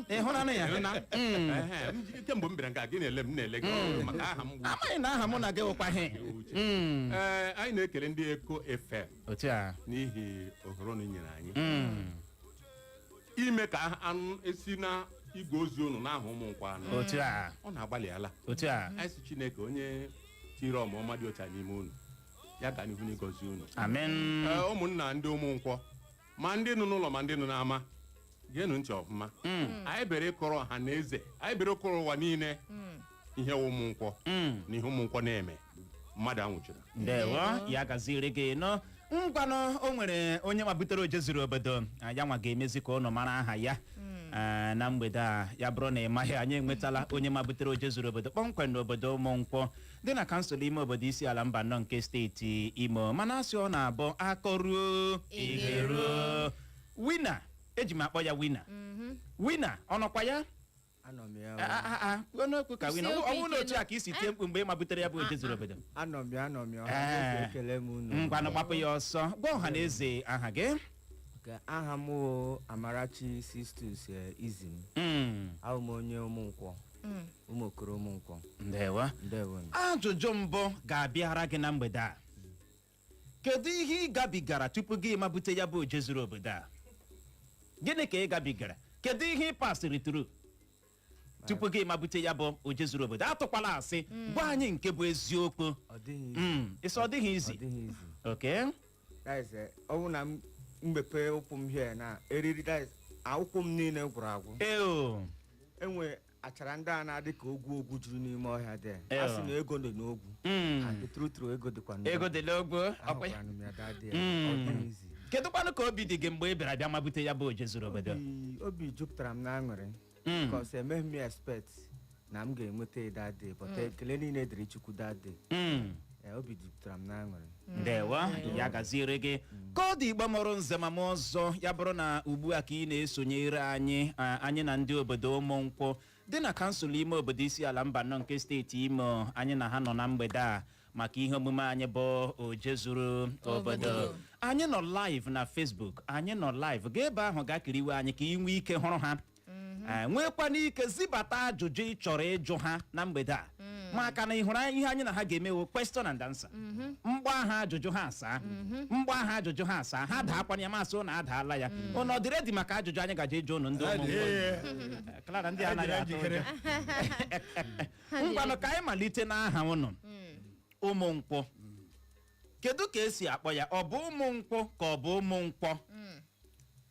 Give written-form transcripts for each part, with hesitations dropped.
Ehuna ya. Kemgbe m bịara nke gị na-ele m na-ele gị maka aha m. Amaghị na aha mụ na gị wụkwa he. Anyị na-ekele ndị Eko FM. Otu a. N'ihi ohere unu nyere anyị. Ime ka anụ esi na igwe ozi unu n'aha ụmụnkwọ anụ. Otu a. Ọ na-agbalị ala. Otu a. Anyị si Chineke onye tiri ọmụma dị ocha n'ime unu. Ya ga n'ihu n'ịgọzi unu. Amen. Ụmụnna ndị ụmụnkwọ ma ndị nọ n'ụlọ ma ndị nọ n'ama geenụ ntị ọfụma. Anyị bere ịkọrọ ọha na eze, anyị bere ịkọrọ ụwa niile ihe ụmụnkwọ na ihe ụmụnkwọ na-eme mmadụ anwụchiri. Ndewo ya gaziri gị nọ. Ngwanụ o nwere onye mabutere Ojezuru Obodo ya nwa ga-emezi ka ụnụ mara aha ya na mgbede a ya bụrụ na ị maghị anyị enwetala onye mabutere Ojezuru Obodo kpọmkwem n'obodo Ụmụnkwọ dị na kansụl ime obodo ISIALA MBANO nke steeti Imo mana asị ọ na-abụ akọruo iheruo wina eji m akpọ ya wina wina ọ nọkwa ya n'okwu ka wina ọ bụrụ na otu a ka isi tie mkpu mgbe ị mabutere ya bụ Ojezuru Obodo ngwanụ gbapụ ya ọsọ gwa ọha na eze aha gị. Aha m Amarachi Sistus Izim. Abụ m onye Ụmụnkwọ. Ụmụokoro Ụmụnkwọ. Ndewo. Ajụjụ mbụ ga-abịara gị na mgbede a. Kedu ihe ị gabigara tupu gị mabute ya bụ Ojezuru Obodo a? Gịnị ka ị gabigara? Kedu ihe ị pasịrị tụrụ tupu gị mabute ya bụ Ojezuru Obodo? Atụkwala asị, gwa anyị nke bụ eziokwu. Ịsọ ọ dịghị izi. Okay. Ọ bụ na mmepe ụkwụ m hie na eriri ụkwụ m niile gwụrụ agwụ. Enwe achara ndị a na-adị ka ogwu juru n'ime ọhịa dị. A sị na ego dị n'ogwu. Trutru ego dịkwa n'ogwu. Ego dị n'ogwu. Kedu kwanụ ka obi dị gị mgbe ị bịara bịa mabute ya bụ Ojezuru Obodo? Obi jupụtara m n'aṅụrị. Because emeghị m expect na m ga-enweta that day, but ekele niile dịrị Chukwu that day. Obi jupụtara m n'aṅụrị. Ndewo ya gaziere gị ka ọ dị Igbo mụrụ nze ma m ọzọ ya bụrụ na ugbu a ka ị na-esonyere anyị na ndị obodo Ụmụnkwọ dị na kansụl ime obodo ISIALA MBANO nke steeti Imo. Anyị na ha nọ na mgbede a maka ihe omume anyị bụ Ojezuru Obodo. Anyị nọ live na Facebook, anyị nọ live ga ebe ahụ ga-akiriwe anyị ka ị nwee ike hụrụ ha nwekwa n'ike zibata ajụjụ ị chọrọ ịjụ ha na mgbede a maka na ị hụrụ ihe anyị na ha ga-emewo question and answer. Mgba ha ajụjụ ha asaa ha daakwana ya masị ụnụ adaala ya ụnụ ọ dị redi maka ajụjụ anyị gaje ịjụ ụnụ ndị Ụmụnkwọ. Klara ndị anaghị atụ ụjọ. Ngwanụ ka anyị malite n'aha ụnụ Ụmụnkwọ. Kedu ka esi akpọ ya? Ọ bụ Ụmụnkwọ ka ọ bụ Ụmụnkwọ?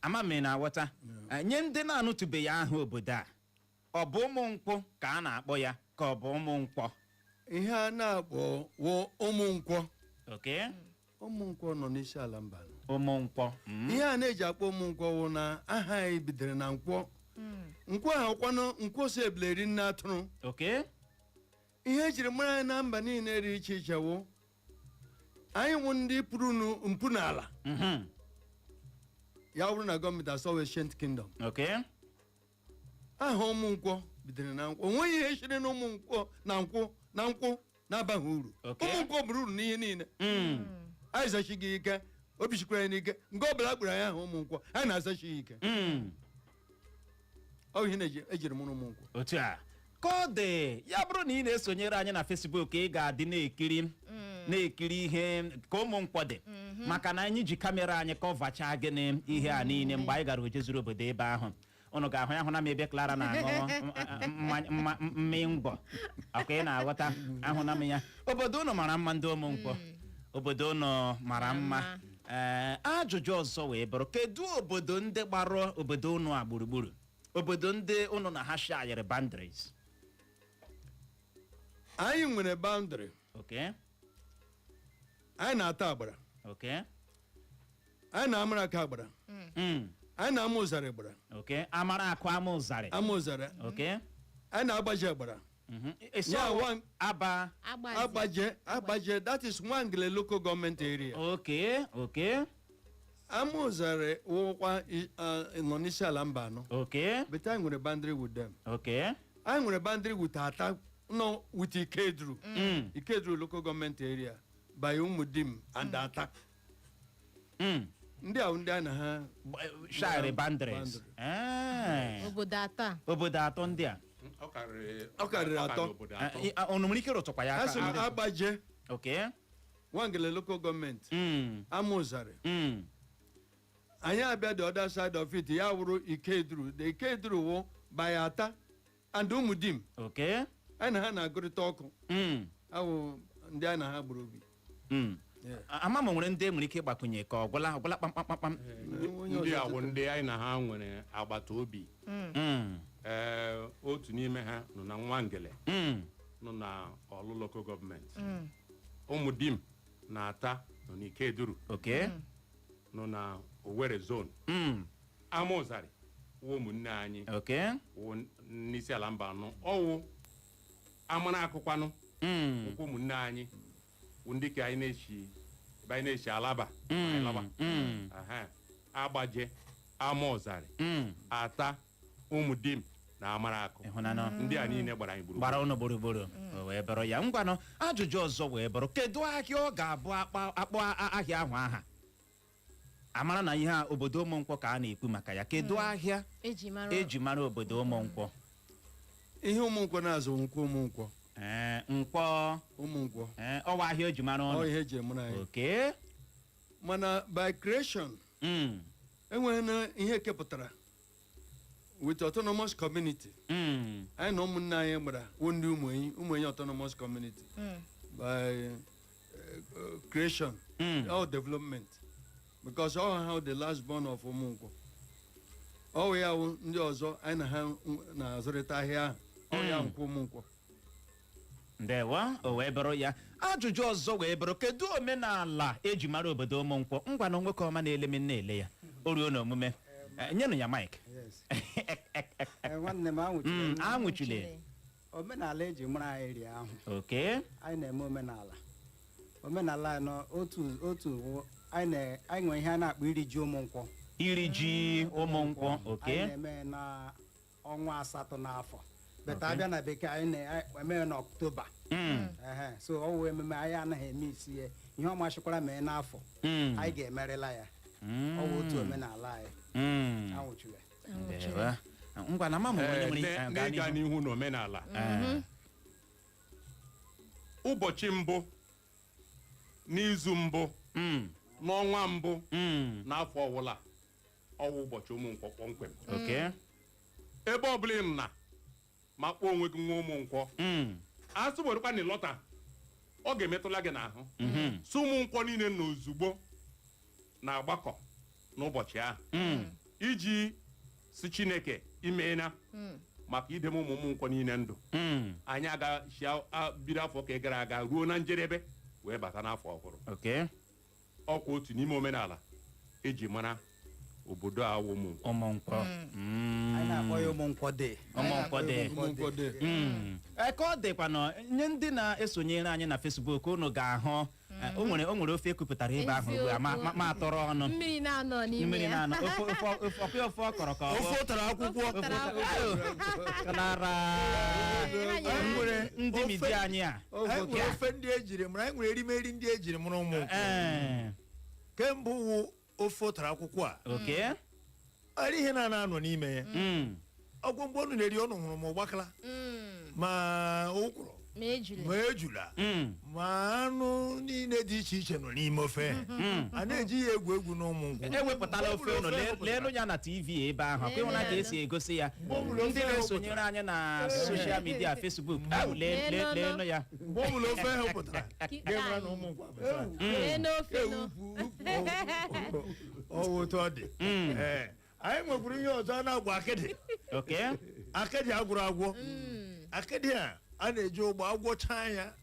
Ama m na-aghọta nye ndị na-anụtụbeghị aha obodo a, ọ bụ Ụmụnkwọ ka a na-akpọ ya ka ọ bụ Ụmụnkwọ? Ihe a na-akpọ wụ Ụmụnkwọ. Okay. Ụmụnkwọ nọ n'ISIALA MBANO. Ụmụnkwọ. Ihe a na-eji akpọ Ụmụnkwọ wụ na aha anyị bidoro na Nkwọ. Nkwọ ahụ kwanụ Nkwọ so ebileri nne atụrụ. Okay. Ihe ejiri mara anyị na mba niile dị iche iche wụ anyị wụ ndị pụrụ mpụ n'ala. Ya bụrụ na gọọmenti asọwa Ancient Kingdom. Okay. Aha Ụmụnkwọ bidoro na Nkwọ. Onweghị ihe chiri na Ụmụnkwọ na Nkwọ na-abaghị uru. Ụmụnkwọ bụrụ uru n'ihe niile. Anyị zachighị ike, obi chikwara ya n'ike. Nke ọbụla kpụrụ anyị aha Ụmụnkwọ, anyị na-azachi ike. Ọ ihe na-ejiri mụrụ Ụmụnkwọ. Otu a ka ọ dị ya bụrụ na ị na-esonyere anyị na Facebook, ị ga-adị na-ekiri ihe ka Ụmụnkwọ dị maka na anyị ji kamera anyị kọvachaa gịnị ihe a niile mgbe anyị gara Ojezuru Obodo ebe ahụ. Unu ga-ahụ ya hụ na m ebe Clara na-aṅụ mmịngwọ. Ọka ị na-aghọta ahụna m ya. Obodo unu mara mma ndị Ụmụnkwọ. Obodo unu mara mma. Ajụjụ ọzọ wee bụrụ kedu obodo ndị gbara obodo unu a gburugburu? Obodo ndị unu na ha share boundaries. Anyị nwere boundary. Okay. Anyị na-ata agbara. Okay. Anyị na-amara aka agbara. Anyị na-ama ụzarị agbara. Okay. Amara akụ ama ụzarị. Ama ụzarị. Okay. Anyị na-agbaje agbara. Agbaje, that is Nwangele local government area. Okay. Okay. Ama ụzarị wụkwa nọ n'ISIALA MBANO. Okay. But anyị nwere boundary with them. Okay. Anyị nwere boundary with Ata, no, with Ikedru. Ikedru local government area by Umudim and Ata. ndị ahụ ndị a na ha share boundaries. Obodo atọ ndị a. Ọ karịrị atọ. Unu nwere ike rụtụkwa ya aka. Asị m Agbaje. Okay. Nwangele local government. Amụzarị. Anyị abịa the other side of it, ya wụrụ Ikeduru. The Ikeduru wụ Bayata and Umudim. Okay. Anyị na ha na-agụrịta ọkụ. Awụ ndị anyị na ha gburu obi. Ama m nwere ndị nwere ike ịgbakwunye ka ọgwụla kpamkpamkpam. Ndị a bụ ndị anyị na ha nwere agbata obi. Otu n'ime ha nọ na Nwangele, nọ na Ọlụ local government. Umudim na Ata nọ n'Ikeduru. Okay. Nọ na Owerri zone. Amụzarị wụ ụmụnne anyị. Okay. Wụ n'isi ala MBANO. Ọwụ amana akụkwanụ. Ụkwụ ụmụnne anyị. Wụ ndị ka anyị na-echi Alaba. Agbaje, Amụzarị, Ata, Umudim na Amarakụ. Ndị a niile gbara anyị gburugburu. Gbara ụnụ gburugburu. Wee bụrụ ya. Ngwanụ ajụjụ ọzọ wee bụrụ kedu ahịa ọ ga-abụ akpọ ahịa ahụ aha? Amara na ihe a obodo UMUNKWO ka a na-ekwu maka ya. Kedu ahịa eji mara obodo UMUNKWO? Ihe UMUNKWO na-azụ nkwụ UMUNKWO. Nkwọ UMUNKWO. Ọwa ahịa eji mara ọnụ. Ọ ihe eji mara anyị. Okay. Mana by creation, enweghị na ihe kepụtara with autonomous community. Anyị na ụmụnne anyị gbara wụ ndị ụmụenyi autonomous community by creation or development. Because all how the last born of UMUNKWO. All ya ndị ọzọ anyị na ha na-azụrịta ahịa ahụ. Ọ ya nkwụ UMUNKWO. Ndewa, o wee bụrụ ya. Ajụjụ ọzọ wee bụrụ kedu omenala eji mara obodo UMUNKWO? Ngwa na nwoke ọma na-ele m na-ele ya. O ruo n'omume. Nyenụ ya mic. Nwanne m anwụchile. Omenala eji mara anyị eri ahụ. Okay. Anyị na-eme omenala. Omenala nọ otu anyị nwere ihe a na-akpọ iri ji UMUNKWO. Iri ji UMUNKWO. Okay. Anyị na-eme na ọnwa asatọ n'afọ. Beta abịa na bekee anyị na-eme na Ọktoba. So ọ wụ ememe anyị anaghị eme isi ihe ọ masịkwara mee n'afọ. Anyị ga-emerela ya. Ọ wụ otu omenala anyị. Anwụchile. Ndewa. Ngwa na mama onye nwere n'ịga n'ihu n'omenala. Ụbọchị mbụ n'izu mbụ n'ọnwa mbụ n'afọ ọwụla ọwụ ụbọchị UMUNKWO kpọmkwem. Okay. Ebe ọbụla ị nọ na ma kpọọ onwe gị nwa UMUNKWO, asị werụkwa na ịlọta ọ ga-emetụla gị n'ahụ. So UMUNKWO niile na ozugbo na-agbakọ n'ụbọchị ahụ iji si Chineke imeela maka idem ụmụ UMUNKWO niile ndụ. Anyị agaghị bido afọ ka gara aga ruo na njedebe wee bata n'afọ ọhụrụ. Okay. Ọkwa otu n'ime omenala eji mara obodo a UMUNKWO. Anyị na-akpọ ya UMUNKWO Day. UMUNKWO Day. Ka ọ dịkwanụ nye ndị na-esonyere anyị na Facebook unu ga-ahụ o nwere ofe ekupụtara ebe ahụ ugbu a ma atọrọ ọnụ. Mmiri na-anọ n'ime ya. Ofe ọkọrọ ka ofe ụtara akwụkwọ. Nwere ndị midi anyị a. Anyị nwere ofe ndị ejiri mara, anyị nwere erimeri ndị ejiri mara UMUNKWO. Kemgbe wụ ofe ụtara akwụkwọ a. Okay. Ari ihe na-anọ n'ime ya. Ọgwụ mgbe unu na-eri ọnụ hụrụ ma ụgbakala ma ụkwụrụ ma ejula ma anụ niile dị iche iche nọ n'ime ofe. A na-eji ya egwu egwu n'UMUNKWO. Ewepụtala ofe unu leenụ ya na TV ebe ahụ ka ịhụna ka esi egosi ya. Ndị na-esonyere anyị na soshal midia Facebook leenụ ya. Mgbe ọ bụla ofe ahụ pụtara ga-emara na UMUNKWO ọwụ otu ọ dị. Anyị nwekwuru ihe ọzọ a na-agwụ akịdị. Okay. Akịdị agwụrụ agwọ. Akịdị a na-eji ụgbọ agwọcha ya.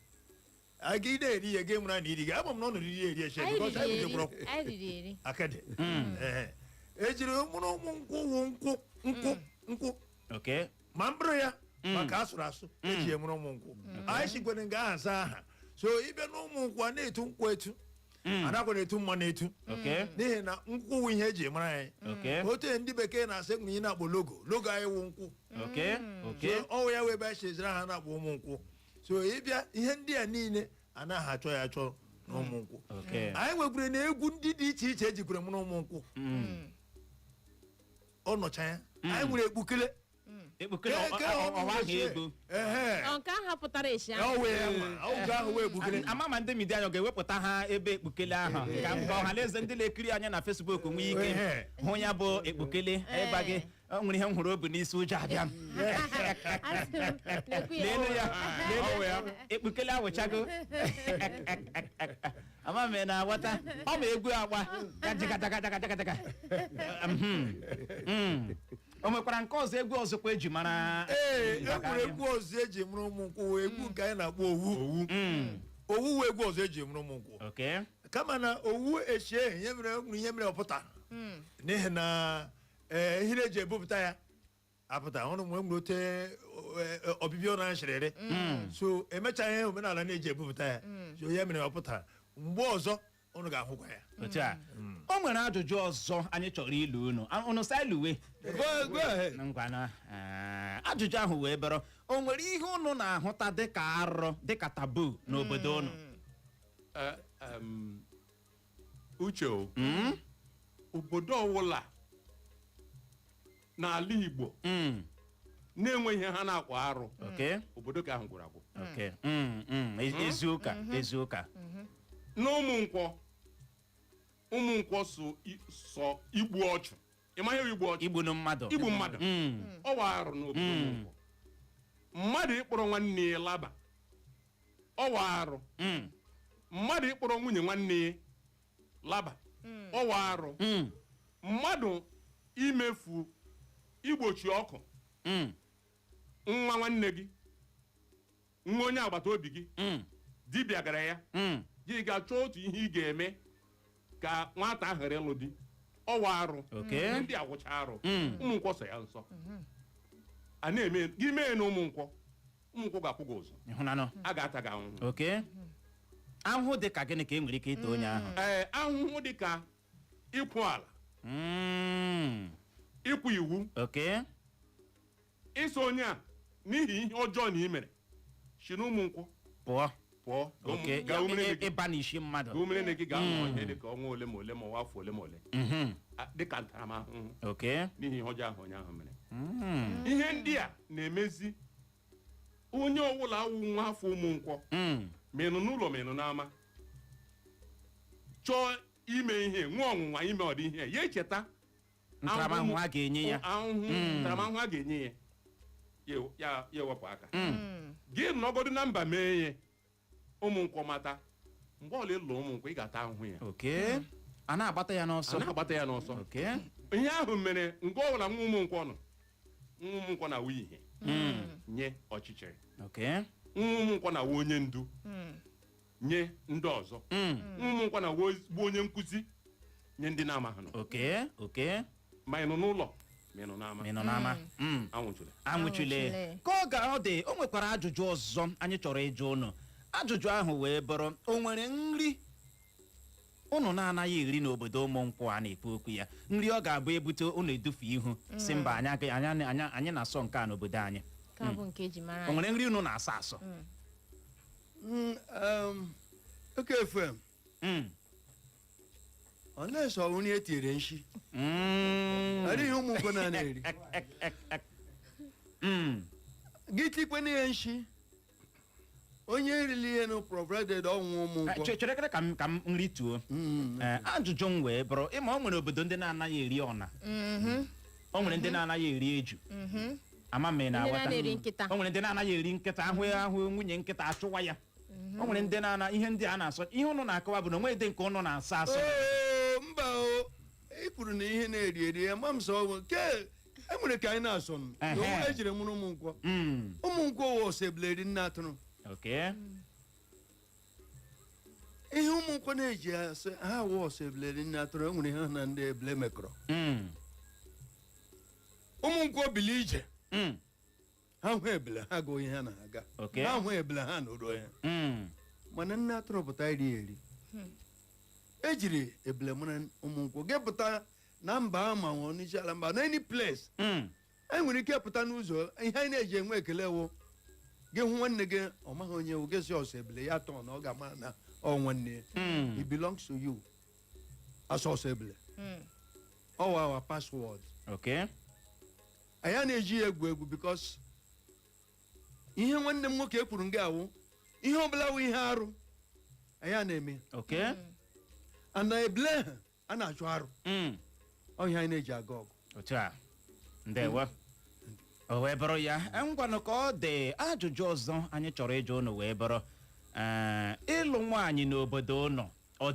Aga ị na-eri ya ga-emara na iri gị. Ama m na ọ nọrọ iri eri eche. Akịdị. Ejiri mụrụ UMUNKWO wụ nkwụ. Okay. Ma mbụrụ ya maka asụrụ asụ eji emụrụ UMUNKWO. Anyị sikwere nga ahaza aha. So ịbịa na UMUNKWO a na-etu nkwụ etu. Anakwa na-etu mma na-etu. N'ihi na nkwụ wụ ihe eji mara anyị. Otu ndị bekee na-asị nwunye na-akpọ logo anyị wụ nkwụ. Ọwụ ya wee ebe anyị cheziri aha na-akpọ UMUNKWO. So ịbịa ihe ndị a niile anaghị achọ ya achọ na ụmụnkwụ anyị nwekwere na egwu ndị dị iche iche ejikwere m na ụmụnkwụ ọ nọcha ya anyị nwere ekpukele ọwa ahụ ego nke ahụ pụtara esi ahụ wee ekpukele ama ma ndị midia anyị ga-ewepụta ha ebe ekpukele ahụ ka ọha na eze ndị na-ekiri anya na Facebook nwee ike hụ ya bụ ekpukele ịgba gị nwere ihe m hụrụ obi n'isi ụjọ abịa n'elu ya ekpukele awụchago ama m na aghọta ọ ma egwu agba jagajagadagadaga o nwekwara nke ọzọ egwu ọzọkwa eji mara enwere egwu ọzọ eji mụrụ ụmụnkwụ egwu nke anyị na-akpọ owu owu egwu ọzọ eji mụrụ ụmụnkwụ kama na owu echie ihe mere ọpụta n'ihi na ihe na-eji ebupụta ya apụta ọrụ mgbe nwere ote ọbịbịa ọ na-achịrịrị so emechaghị omenala na-eji ebupụta ya so ya mere ọpụta mgbe ọzọ unu ga-ahụkwa ya o nwere ajụjụ ọzọ anyị chọrọ ilu unu sailuwe ngwana ajụjụ ahụ wee bịara o nwere ihe unu na-ahụta dịka arụ dịka tabu n'obodo unu uche obodo ọwụla n'ala Igbo na-enweghị ha na-akwa arụ obodo ka ahụ gwụrụ agwụ eziụka na ụmụnkwọ so igbu ọchụ ịmaghị igbu ọchụ igbu mmadụ ọ wa arụ n'obodo ụmụnkwọ mmadụ ịkpọrọ nwanne ya laba ọ wa arụ mmadụ ịkpọrọ nwunye nwanne ya laba ọ wa arụ mmadụ imefu igbochi ọkụ nwa nwanne gị nwa onye agbata obi gị dibịa gara ya gị ga-achọ otu ihe ị ga-eme ka nwata ahụ ghara ịlụ di ọwa arụ ndị agwụcha arụ ụmụnkwọ so ya nsọ a na-eme gị mee na ụmụnkwọ ga-akwụ gị ụzọ a ga-ata gị ahụhụ ahụhụ dị ka gịnị ka e nwere ike ite onye ahụ ahụhụ dị ka ịkwụ ala ịkwụ iwu iso onye a n'ihi ihe ọjọọ na ị mere si na ụmụnkwọ pụọ ịba n'isi mmadụ umere gị ga-anọ ihe dịka ọnwa ole ma ole ma ọnwa afọ ole ma ole dịka ntaramahụhụ n'ihi ihe ọjọọ ahụ onye ahụ mere ihe ndị a na-emezi onye ọbụla awụ nwa afọ ụmụnkwọ ma ịnụ n'ụlọ ma ịnụ n'ama chọọ ime ihe nwa ọnwụnwa ime ọdị ihe ya echeta ntaramahụhụ a ga-enye ya ntaramahụhụ a ga-enye ya ewepụ aka gị nọgodo na mba mee ihe ụmụnkwọ mata mgbe ọla ịlụ ụmụnkwọ ị ga-ata ahụhụ ya a na-agbata ya n'ọsọ ihe ahụ mere nke ọbụla nwa ụmụnkwọ na-awụ ihe nye ọchịchịrị nwa ụmụnkwọ na-awụ onye ndu nye ndị ọzọ nwa ụmụnkwọ na-awụ onye nkụzi nye ndị na-amaghị ma ị nọ n'ụlọ ma ị nọ n'ama anwụchule ka ọ dị o nwekwara ajụjụ ọzọ anyị chọrọ ịjụ unu ajụjụ ahụ wee bụrụ o nwere nri unu na-anaghị eri n'obodo ụmụnkwọ a na-ekwu okwu ya nri ọ ga-abụ ebute unu edufe ihu si mba anyị na-asọ nke a n'obodo anyị o nwere nri unu na-asọ asọ oke FM ọ na-eso nri etinyere nshi adịghị ụmụnkwọ na-eri gị tikwe n'ihe nshi onye erili ihe na provided ọnwụ ụmụnkwọ chere ka m nri tuo ajụjụ m wee bụrụ ịma o nwere obodo ndị na-anaghị eri ọna o nwere ndị na-anaghị eri eju ama m na aghọta o nwere ndị na-anaghị eri nkịta ahụ nwunye nkịta achụwa ya o nwere ndị na-ana ihe ndị a na-asọ ihe ụnụ na-akọwa bụ na onwe dị nke ụnụ na-asọ asọ mba ị kwuru na ihe na-eri eri ya ma m sọ ọgwụ nke e nwere ka anyị na-asọ m ejiri mụrụ ụmụnkwọ wụ osebleri nne atụrụ ihe ụmụnkwọ na-eji asị ha wụ osebleri nne atụrụ enwere ihe na ndị ebele mekọrọ ụmụnkwọ bili ije ha hụ ebele ha gụọ ihe ha na-aga ha hụ ebele ha nụrụ ya mana nne atụrụ pụta eri ejiri ebele mara ụmụnkwọ gepụta na mba ama nwe n'isi ala mba na any place anyị nwere ike pụta n'ụzọ ihe anyị na-eji enwe ekele wụ gị hụ nwanne gị ọ maghị onye wụ gesi ọsọ ebele ya tọọ na ọ ga-ama na ọ nwanne it belongs to you asọsọ ebele our password Okay. anyị na-eji egwu egwu because ihe nwanne m nwoke kwuru nga awụ ihe ọbụla wụ ihe arụ anyị na-eme Okay. ana ebele a na-achụ arụ ọ ihe anyị na-eji aga ọgụ Otu a. Ndewo. O wee bụrụ ya ngwanụ ka ọ dị ajụjụ ọzọ anyị chọrọ ịjụ unu wee bụrụ ịlụ nwaanyị n'obodo unu ọ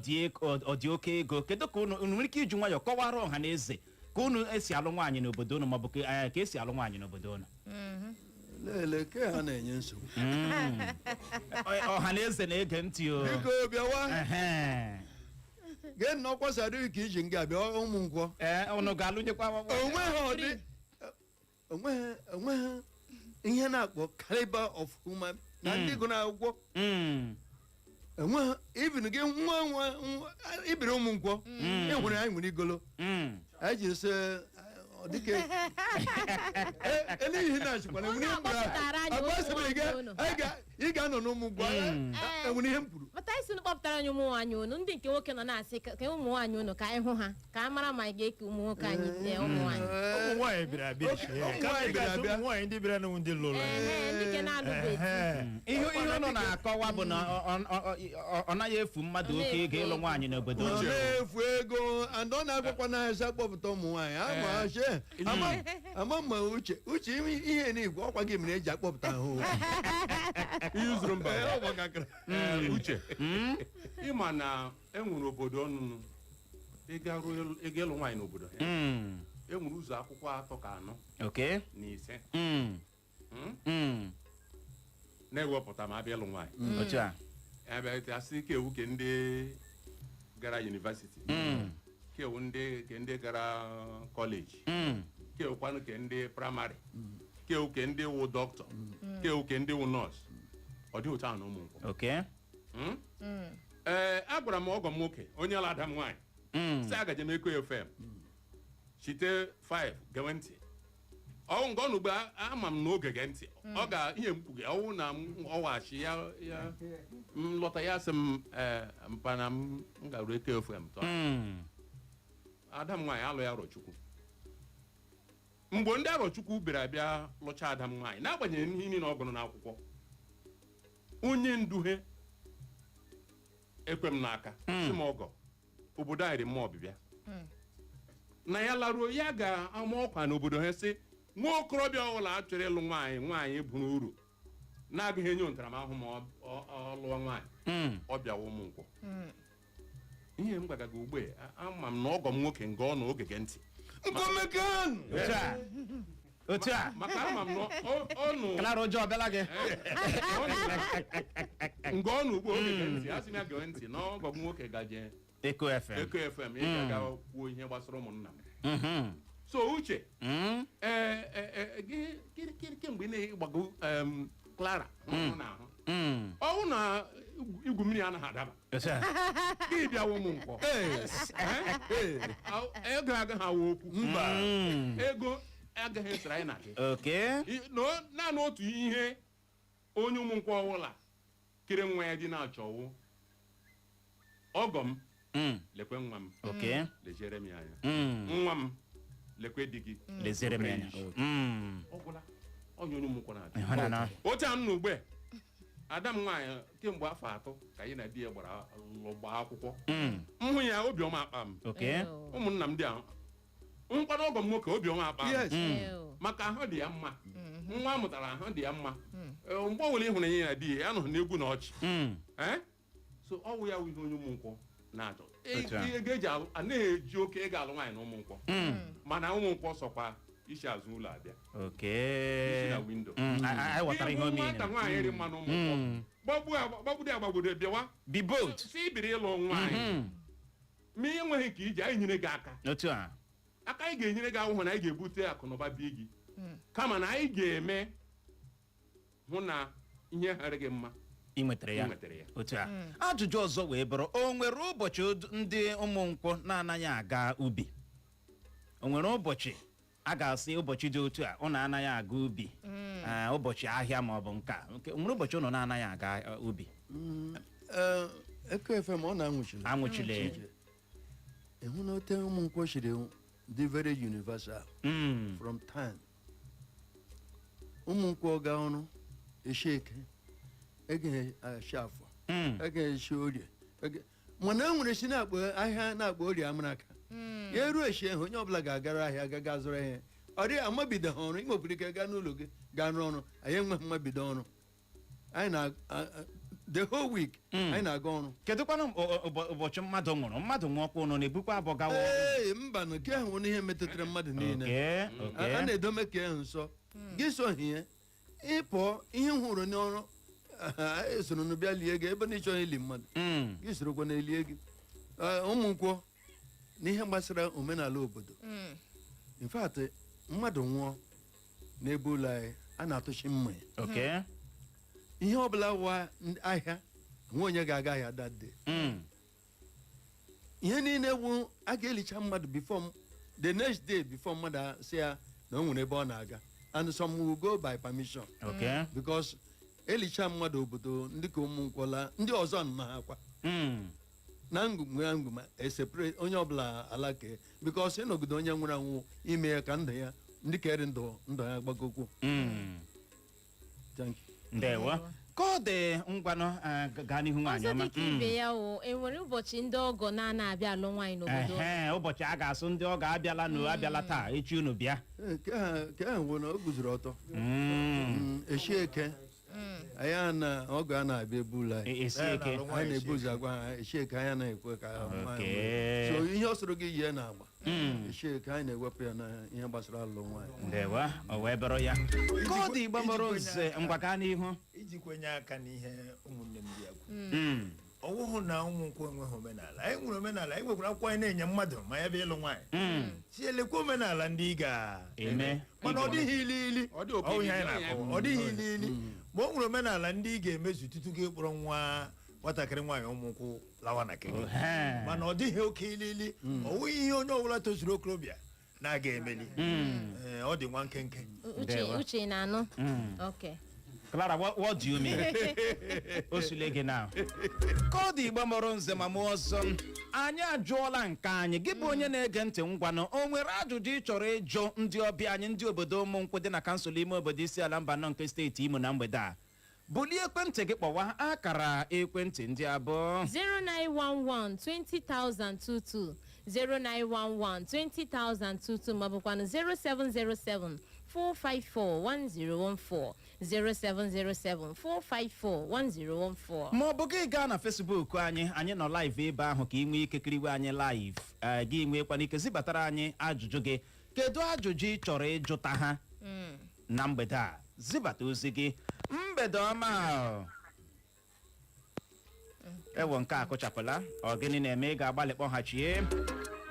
dị oke ego kedu ka unu nwere ike iji nwayọọ kọwara ọha na eze ka unu esi alụ nwaanyị n'obodo unu maọbụ ka esi alụ nwaanyị n'obodo unu lele ke ha na-enye nsogbu ọha na eze na-ege ntị o biko bịawa Ehe. gee nnọọ sadụ ka iji nga bịa ụmụnkwọ unu ga-alụnyekwa onweghị ihe na-akpọ caliber of human na ndị gụrụ akwụkwọ enweghị ibin gị nwa ibiri ụmụnkwọ enwere anyị nwere igolo anyị jiri sị dịka elihi na-achịkwana enwere ihe mkpụrụ agbasịrị ị ga-anọ n'ụmụnkwọ enwere ihe mkpụrụ mata isi unu kpọpụtara anyị ụmụ nwaanyị unu ndị nke nwoke nọ na-asị ka ụmụ nwaanyị unu ka anyị hụ ha ka a mara ma anyị ga-eke ụmụ nwoke anyị ụmụ nwaanyị ụmụ nwaanyị bịara abịa ụmụ nwaanyị ndị bịara n'ụmụ ndị lụrụ ndị nke na-alụbeghị ihe unu na-akọwa bụ na ọ naghị efu mmadụ oke ego ịlụ nwaanyị n'obodo ọ na-efu ego and ọ na-agwakwa n'ahịa akpọpụta ụmụ nwaanyị ama ma uche ihe n'igwe ọkwa gị mere eji akpọpụta ahụ ihe uzuru mba uche ịma na enwere obodo ọnụnụ ịga ịlụ nwaanyị n'obodo ha enwere ụzọ akwụkwọ 3 ka 4 Okay. na 5 na-ewepụta ma abịa ịlụ nwaanyị Otu a. ebe asị ka ewu ke ndị gara yunivasiti ka ewu ndị gara kọleji ka ewukwanụ ke ndị praịmarị ka ewu ke ndị wụ dọkịta ka ewu ke ndị wụ nọọsụ ọ dị otu ahụ na ụmụnkwọ Okay. agwara m ọgọ m nwoke onye ala ada m nwaanyị si agaje m eko FM chite 5 gewe ntị ọnwụ nke ọnụ ugbo ama m na oge ge ntị ọ ga ihe mkpuge ọnwụ na ọwachi ya lọta ya sị m mpana m garuo eko FM tọ ada m nwaanyị alụ ya Arọchukwu mgbe ndị Arọchukwu bịara abịa lụcha ada m nwaanyị n'agbanyeghị ihe niile ọ gụrụ n'akwụkwọ onye nduhe ekwe m n'aka si m ọgọ obodo anyị dị mma ọbịbịa na ya laruo ya ga-ama ọkwa n'obodo ha sị nwa okorobịa ọbụla a chọrọ ịlụ nwaanyị buru uru na-agaghị enye ntaramahụhụ ma ọ lụọ nwaanyị ọ bịawa ụmụnkwọ ihe m gwagaga ugbu ama m na ọgọ m nwoke nga ọ na oge ge ntị Otu a. maka ama m na ọnụ Klara ụjọ ọbịala gị. nga ọ na ugbo oge ge ntị a sị m ya gee ntị na ọgọ m nwoke gaje Eko FM. Eko FM ị ga-aga kwuo ihe gbasara ụmụnna m so uche kemgbe ị na-egbago Clara n'ahụ ọnwụ na igwu mmiri anaghị adaba gị bịawa ụmụnkwọ ego agaghị awa okwu ego agaghị esere anyị na gị naanị otu ihe onye ụmụnkwọ ọbụla kere nwa ya dị na-achọwụ ọgọ m lekwe nwa m lejere m ya anya nwa m lekwe di gị lezere m anya ọgwụla onye onye ụmụnkwọ na-adị otu a m na ugbe ada m nwaanyị kemgbe afọ 3 ka anyị na di ya gbara akwụkwọ mhụ ya obiọma akpa m ụmụnna m dị ahụ nkwado ọgọ m nwoke obiọma akpa m maka ahụ dị ya mma nwa a mụtara ahụ dị ya mma mgbe ọ nwere ịhụnanya na di ya anọghị n'egwu na ọchị so ọwụ ya wụ ihe onye ụmụnkwọ na-achọ ego eji anaghị eji oke ego alụ nwaanyị na ụmụnkwọ mana ụmụnkwọ sọkwa isi azụ ụlọ abịa isi na windo nwata nwaanyị dị mma na ụmụnkwọ gbagbudo agbagbodo bịawa si ibiri ịlụ nwaanyị ma ihe enweghị ka iji anyị nyere gị aka anyị ga-enyere gị ahụhụ na anyị ga-ebute akụnụba bi gị kama na anyị ga-eme hụ na ihe ghara gị mma ị nwetara ya otu a ajụjụ ọzọ wee bụrụ o nwere ụbọchị ndị ụmụnkwọ na-anaghị aga ubi o nwere ụbọchị a ga-asị ụbọchị dị otu a ụnụ anaghị aga ubi ụbọchị ahịa ma ọ bụ nka o nwere ụbọchị ụnụ na-anaghị aga ubi Eko FM ọ na-anwụchile. Anwụchile. Ịhụ na ote ụmụnkwọ shiri dị very universal from time. Ụmụnkwọ ga ọrụ eshi eke ege eshi afọ ege eshi orie mana e nwere shi na-akpọ ahịa na-akpọ orie amaraka ya eruo eshi ahụ onye ọbụla ga-agara ahịa gaga zụrụ ihe ọ dị amabido ha ọrụ imepụrụ ike gaa n'ụlọ gị gaa n'ọrụ anyị enweghị mmabido ọrụ anyị na the whole week anyị na-aga ọrụ. Kedu kwanụ ụbọchị mmadụ nwụọkwa ụnụ na-ebukwa abụọ gawa ọrụ? Ee, mba na nke ahụ n'ihe metụtara mmadụ niile a na-edome ka ahụ nsọ gị so ihe ịpụ ihe hụrụ n'ọrụ esoro n'bịa lie gị ebe na ịchọghị ili mmadụ gị sorokwa na elie gị. Ụmụnkwọ n'ihe gbasara omenala obodo in fact mmadụ nwụọ n'ebe ụlọ anyị a na-atụchi mma ya ihe ọbụla wa ahịa nwe onye ga-aga ahịa that day ihe niile wu a ga-elicha mmadụ before the next day before mmadụ si ya na o nwere ebe ọ na-aga and some will go by permission because elicha mmadụ obodo ndị ka ụmụnkwọla ndị ọzọ nọ ha akwa na ngụma esepere onye ọbụla alake because ịnọgide onye nwụrụ anwụ ime ya ka ndụ ya ndị kere ndụ ya gbagokwu. Ndewo. Ka ọ dị ngwanụ gaa n'ihu nwaanyị ọma. Ọzọ dịka ibe ya o enwere ụbọchị ndị ọgọ na-abịa alụ nwaanyị n'obodo. Ụbọchị a ga-asụ ndị ọgọ abịala taa echi unu bịa. Nke ahụ nwere o guzoro ọtọ eshi eke anyị na ọgọ a na-abịa ebu ụlọ anyị na-ebu ụzọ agwa ha eshi eke anyị na-ekwe ka so ihe ọ sọrọ gị yie na agba eshi eke anyị na-ewepụ ya na ihe gbasara alụ nwaanyị. Ndewa o wee bụrụ ya ka ọ dị Igbo mụrụ nze ngwa gaa n'ihu iji kwenye aka n'ihe ụmụnne m bịa kwu ọwụhụ na ụmụnkwọ enweghị omenala anyị nwere omenala anyị nwekwara akwụkwọ anyị na-enye mmadụ ma ya bụ ịlụ nwaanyị si elekwa omenala ndị ị ga-eme mana ọ dịghị ilili ọ dịghị ilili ma o nwere omenala ndị ị ga-emezu tutu gị kpọrọ nwatakịrị nwaanyị ụmụnkwụ lawa na keke mana ọ dịghị oke ilili ọ nweghị ihe onye ọbụla tozuru okorobịa na-aga emeli ọ dị nwa nkenke. Uche na-anụ. Okay. Clara, what do you mean? Osulege now. Ka ọ dị Igbo mụrụ nze ma mụ ọzọ anyị ajụọla nke anyị gị bụ onye na-ege ntị ngwanụ o nwere ajụjụ ị chọrọ ịjụ ndị ọbịa anyị ndị obodo ụmụnkwụ dị na kansụl ime obodo ISIALA MBANO nke steeti Imo na mgbede a bulie ekwentị gị kpọwa akara ekwentị ndị abụọ 0911 20,022 0911 20,022 maọbụkwanụ 0707 454-1014 0707-454-1014 ma ọ bụ gị gaa na Facebook anyị nọ live ebe ahụ ka ị nwee ike kiriwe anyị live gị nwekwana ike zibatara anyị ajụjụ gị kedu ajụjụ ị chọrọ ịjụta ha na mgbede a zibata ozi gị mgbede ọma ewo nke a kụchapụla ọ gịnị na-eme ị ga-agbalị kpọghachie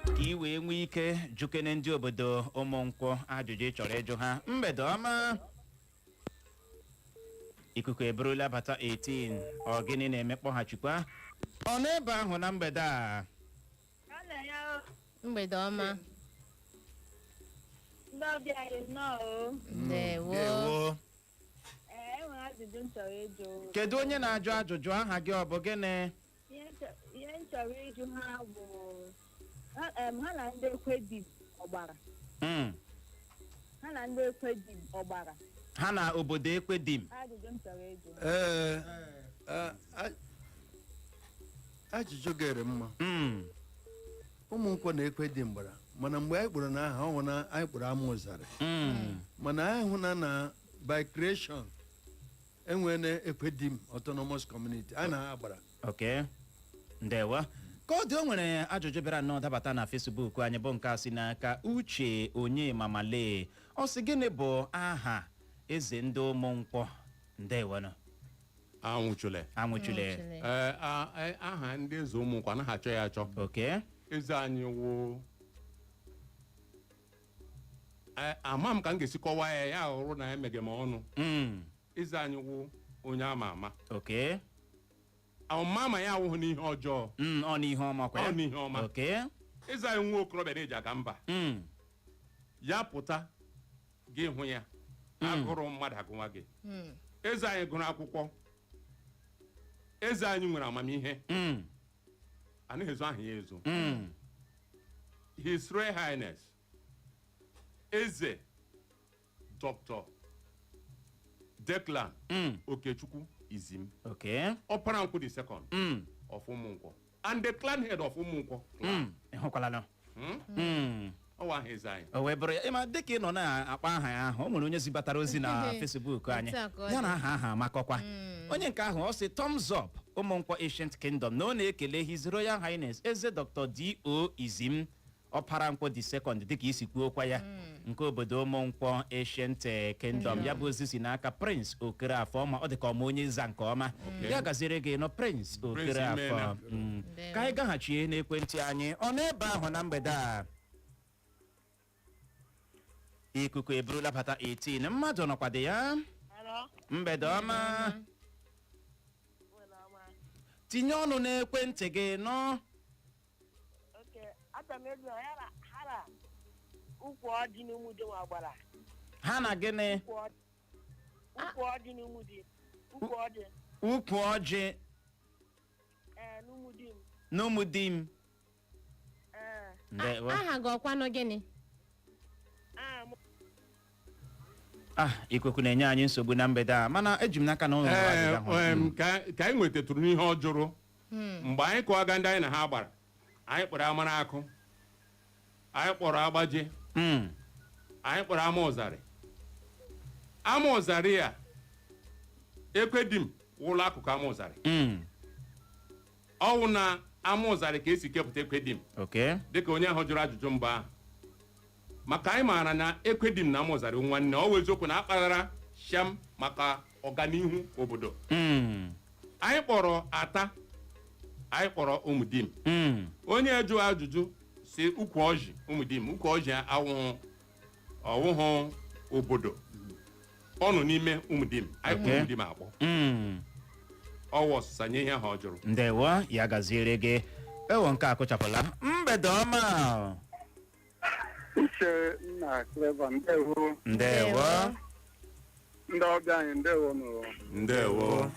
ka ị wee nwee ike jukene ndị obodo ụmụnkwọ ajụjụ ị chọrọ ịjụ ha mgbede ọma ikuku eburula bata 18 ọ gịnị na-eme kpọghachikwa ọ n'ebe ahụ na mgbede a mgbede ọma ndewo kedu onye na-ajụ ajụjụ aha gị ọ bụ gịnị ihe m chọrọ ịjụ ha bụ ha na ndị ekwe di ọgbara ha na ndị ekwe di ọgbara ha na obodo ekwe di m ajụjụ m chọrọ ịjụ ajụjụ gere mma ụmụnkwọ na-ekwe di mgbara mana mgbe anyị kpọrọ n'aha ọ na anyị kpọrọ ama ụzarị mana anyị hụ na by creation enwere ekwe di m autonomous community a na-agbara. Okay, ndewa ka ọ dị o nwere ajụjụ bịara nnọọ dabata na Facebook anyị bụ nke a si n'aka Uche onye mamale ọ sị gịnị bụ aha eze ndị ụmụnkwọ ndewo anwụchule aha ndị eze ụmụnkwọ anaghị achọ ya achọ. Okay, eze anyị wụ ama m ka m ga-esi kọwaa ya hụrụ na ya mege m ọnụ eze anyị wụ onye ama ama. Okay, ama ya awụghị n'ihe ọjọọ ọ n'ihe ọma kwa ọ n'ihe ọma. Okay, eze anyị nwa okorobịa na-eji aga mba ya pụta gị hụ ya agụrụ mmadụ agụnwa gị eze anyị gụrụ akwụkwọ eze anyị nwere amamihe anaghị ezo aha ya ezo His Royal Highness Eze Dr. Declan Okechukwu Izim Ọpara Nkwụ the second of UMUNKWO and the clan head of UMUNKWO ịhụkwala nọ ọwa aha eze anyị o wee bụrụ ya ịma dịka ị nọ na-akpa aha ya ahụ o nwere onye zibatara ozi na Facebook anyị ya na aha amakọkwa onye nke ahụ ọ sị thumbs up UMUNKWO Ancient Kingdom na ọ na-ekele His Royal Highness Eze Dr. D.O. Izim Ọpara Nkwụ the second dịka isi kwuokwa ya nke obodo UMUNKWO Ancient Kingdom ya bụ ozi si n'aka Prince Okerafọ ma ọ dịka ọma onye nza nke ọma ya gaziri gị nọ Prince Okerafọ ka anyị gaghachie n'ekwentị anyị ọ n'ebe ahụ na mgbede a ikuku eburula bata 18 mmadụ nọkwado ya mgbede ọma tinye ọnụ n'ekwentị gị nọ ha na gịnị ukwu ọjị n'Umudim aha gị ọkwanụ gịnị ikuku na-enye anyị nsogbu na mgbede a mana eji m n'aka na ụlọ ka anyị nwetatụrụ n'ihe ọ jụrụ mgbe anyị kụwaga ndị anyị na ha gbara anyị kpọrọ amara akụ anyị kpọrọ agbaje anyị kpọrọ ama ụzarị ya ekwedim ụlọ akụkụ ama ụzarị ọwụ na ama ụzarị ka esi kepụta ekwedim dịka onye ahụ jụrụ ajụjụ mgbe ahụ maka anyị maara na ekwedim na ama ụzarị nwanne ọ wụ eziokwu na akpaghara sham maka ọganihu obodo anyị kpọrọ ata anyị kpọrọ Umudim onye jụrụ ajụjụ si ukwu ọjị Umudim ukwu ọjị ọwụhụ obodo ọ nọ n'ime Umudim anyị kpọrọ Umudim akpọ ọwụ ọsịsa nye ihe ahụ ọ jụrụ ndewo ya gaziere gị ewo nke akụchapụla mgbede ọma Uche nna Clever ndewo ndị ọbịa anyị ndewo nụrụ ndewo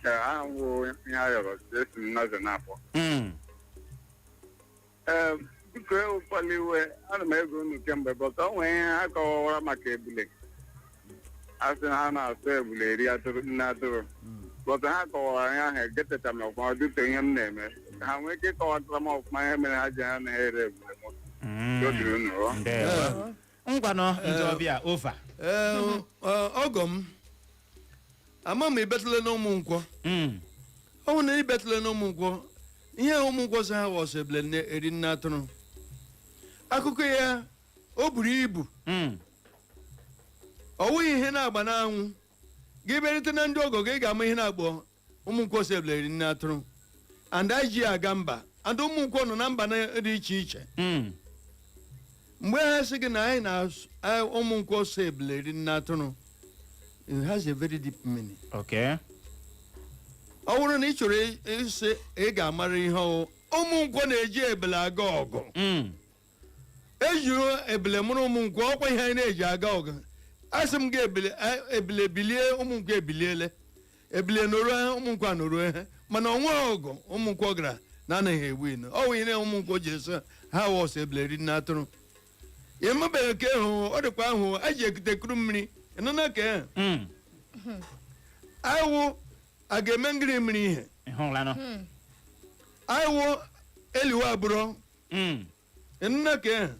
aha nwụ ihe ayọrọ esi m naze n'afọ biko ụkwala iwe ana m ego unu kemgbe bọta o nwere ihe ha kọwara maka ebule a sị na ha na-asụ ebule eri nne atụrụ bọta ha kọwara ya ahụ egeteta m ọfụma dịte ihe m na-eme ha nwee ike ịkọwatara m ọfụma ihe mere ha ji ha na-ere ebule ngwanụ ndị ọbịa ova ọgọ m ama m ibetụle na UMUNKWO ọ bụ na ibetụle na UMUNKWO ihe UMUNKWO si ha wọsọ ebule eri nne atụrụ akụkọ ya o buru ibu ọ wụghị ihe na-agba n'anwụ gị berite na ndị ọgọ gị ga-ama ihe na-agba UMUNKWO si ebule eri nne atụrụ and ji aga mba and UMUNKWO nọ na mba dị iche iche mgbe ha sị gị na anyị na UMUNKWO so ebule eri nne atụrụ it has a very deep meaning. Okay. ọ bụrụ na ị chọrọ isi ị ga-amara ihe ọwụ UMUNKWO na-eji ebele aga ọgụ ejiri ebele mụrụ UMUNKWO ọkwa ihe anyị na-eji aga ọgụ asị m gị ebele bilie UMUNKWO ebiliele ebile nọrọ UMUNKWO anọrọ ihe mana ọnwa ọgụ UMUNKWO gara na anaghị egbu inu ọ wụ ihe UMUNKWO ji eso ha wọsọ ebele eri nne atụrụ ya emebeghị nke ahụ ọ dịkwa ahụ a ji ekute kuru mmiri ịnụna ka awụ a ga-eme ngiri mmiri ihe awụ eliwe abụrụ ịnụna ka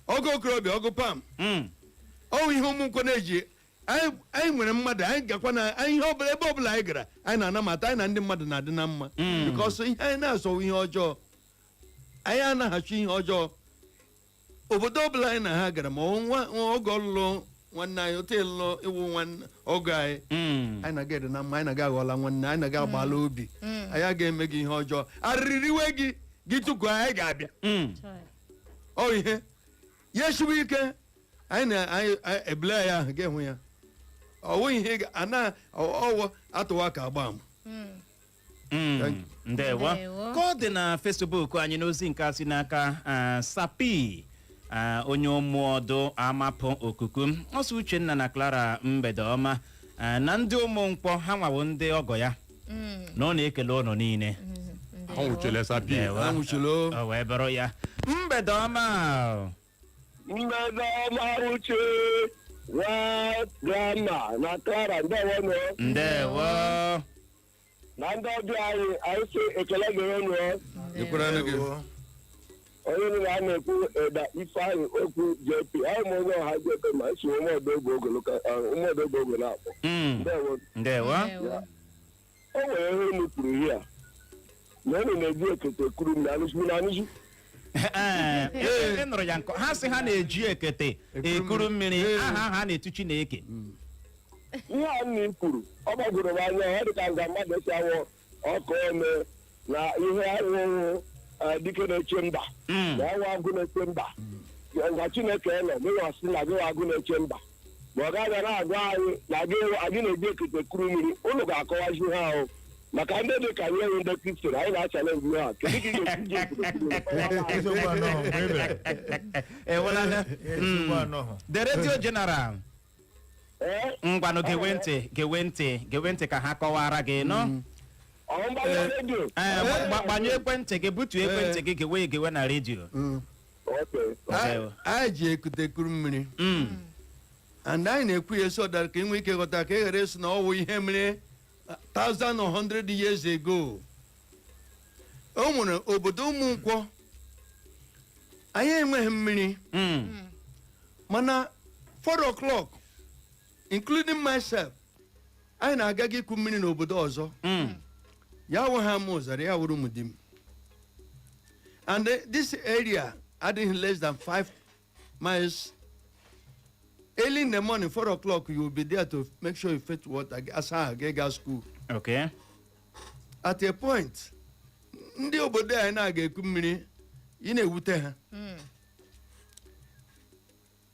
ọgụ okorobịa ọgụ pam ọwụ ihe UMUNKWO na-eji anyị nwere mmadụ anyị gakwa na ihe ọbụla ebe ọbụla anyị gara anyị na-anamata anyị na ndị mmadụ na-adị na mma bikọs ihe anyị na-asọwụ ihe ọjọọ anyị anaghachụ ihe ọjọọ obodo ọbụla anyị na ha gara ma oge ọlụlụ nwanne anyị otu ịlụ iwu nwanne ọgụ anyị anyị na-aga ede na mma anyị na-aga aghọla nwanne anyị na-aga agbala obi anyị aga eme gị ihe ọjọọ arịrịwe gị tuku anyị ga-abịa ọ ihe ya esiwe ike anyị na-ebule ya ahụ ga-enwe ya ọwụ ihe ọwụ atụwa ka agba ama ndewo ka ọ dị na Facebook anyị n'ozi nke a si n'aka Sapi onye ụmụọdụ amapụ okuku ọsọ Uchenna na Clara mgbede ọma na ndị UMUNKWO ha nwawo ndị ọgọ ya na ọ na-ekele ụnụ niile Anwụchile sapi. Anwụchilo. o wee bụrụ ya mgbede ọma Mgbede ọma uche nwa grama na Kara ndewo ndewo na ndị ọbịa anyị si ekele gere nụọ Ekwere gị. onye nụ na na-ekwu Eda Ifeanyị okwu JP anyị ma onye ọha JP ma esi ụmụodogbo ogo na-akpọ ndewo o nwere ihe unu kwuru ihe a na unu na-eji ekete kuru m na anụzi ị nụrụ ya nkọ ha sị ha na-eji ekete ekuru mmiri aha ha na-etu Chineke ihe a nna kwuru ọ gbagoro m anya ọ dị ka nga mmadụ si awụ ọkụ ome na ihe ahụhụ dike na-eche mba na enwe agụ na-eche mba nga Chineke nọ gị wasị na gị agụ na-eche mba ma ọ gaghị na-agwa anyị na anyị na-eji ekete kuru mmiri ụnụ ga-akọwazi ha ahụ maka ndị dị ka nye ndị Kristian anyị na-achalenji ha kedu ka ị ga-esi the radio general ngwanụ gewe ntị ka ha kọwara gị nọ gbanye ekwentị gị butu ekwentị gị gewe na redio Anyị ji ekute kuru mmiri and anyị na-ekwu ya so that ka ị nwee ike ghọta ka e ghere esi na ọ wụ ihe mere 1,100 years ago. O nwere obodo Ụmụnkwọ anyị enweghị mmiri mana 4 o'clock including myself anyị na-aga gị ikwu mmiri n'obodo ọzọ ya wụ ha m ụzara ya wụrụ ụmụdim and this area adịghị less than 5 miles. Early in the morning, 4 o'clock, you will be there to make sure you fetch water as I go school. Okay. At a point, ndị obodo anyị na-aga-eku mmiri, ị na-ewute ha.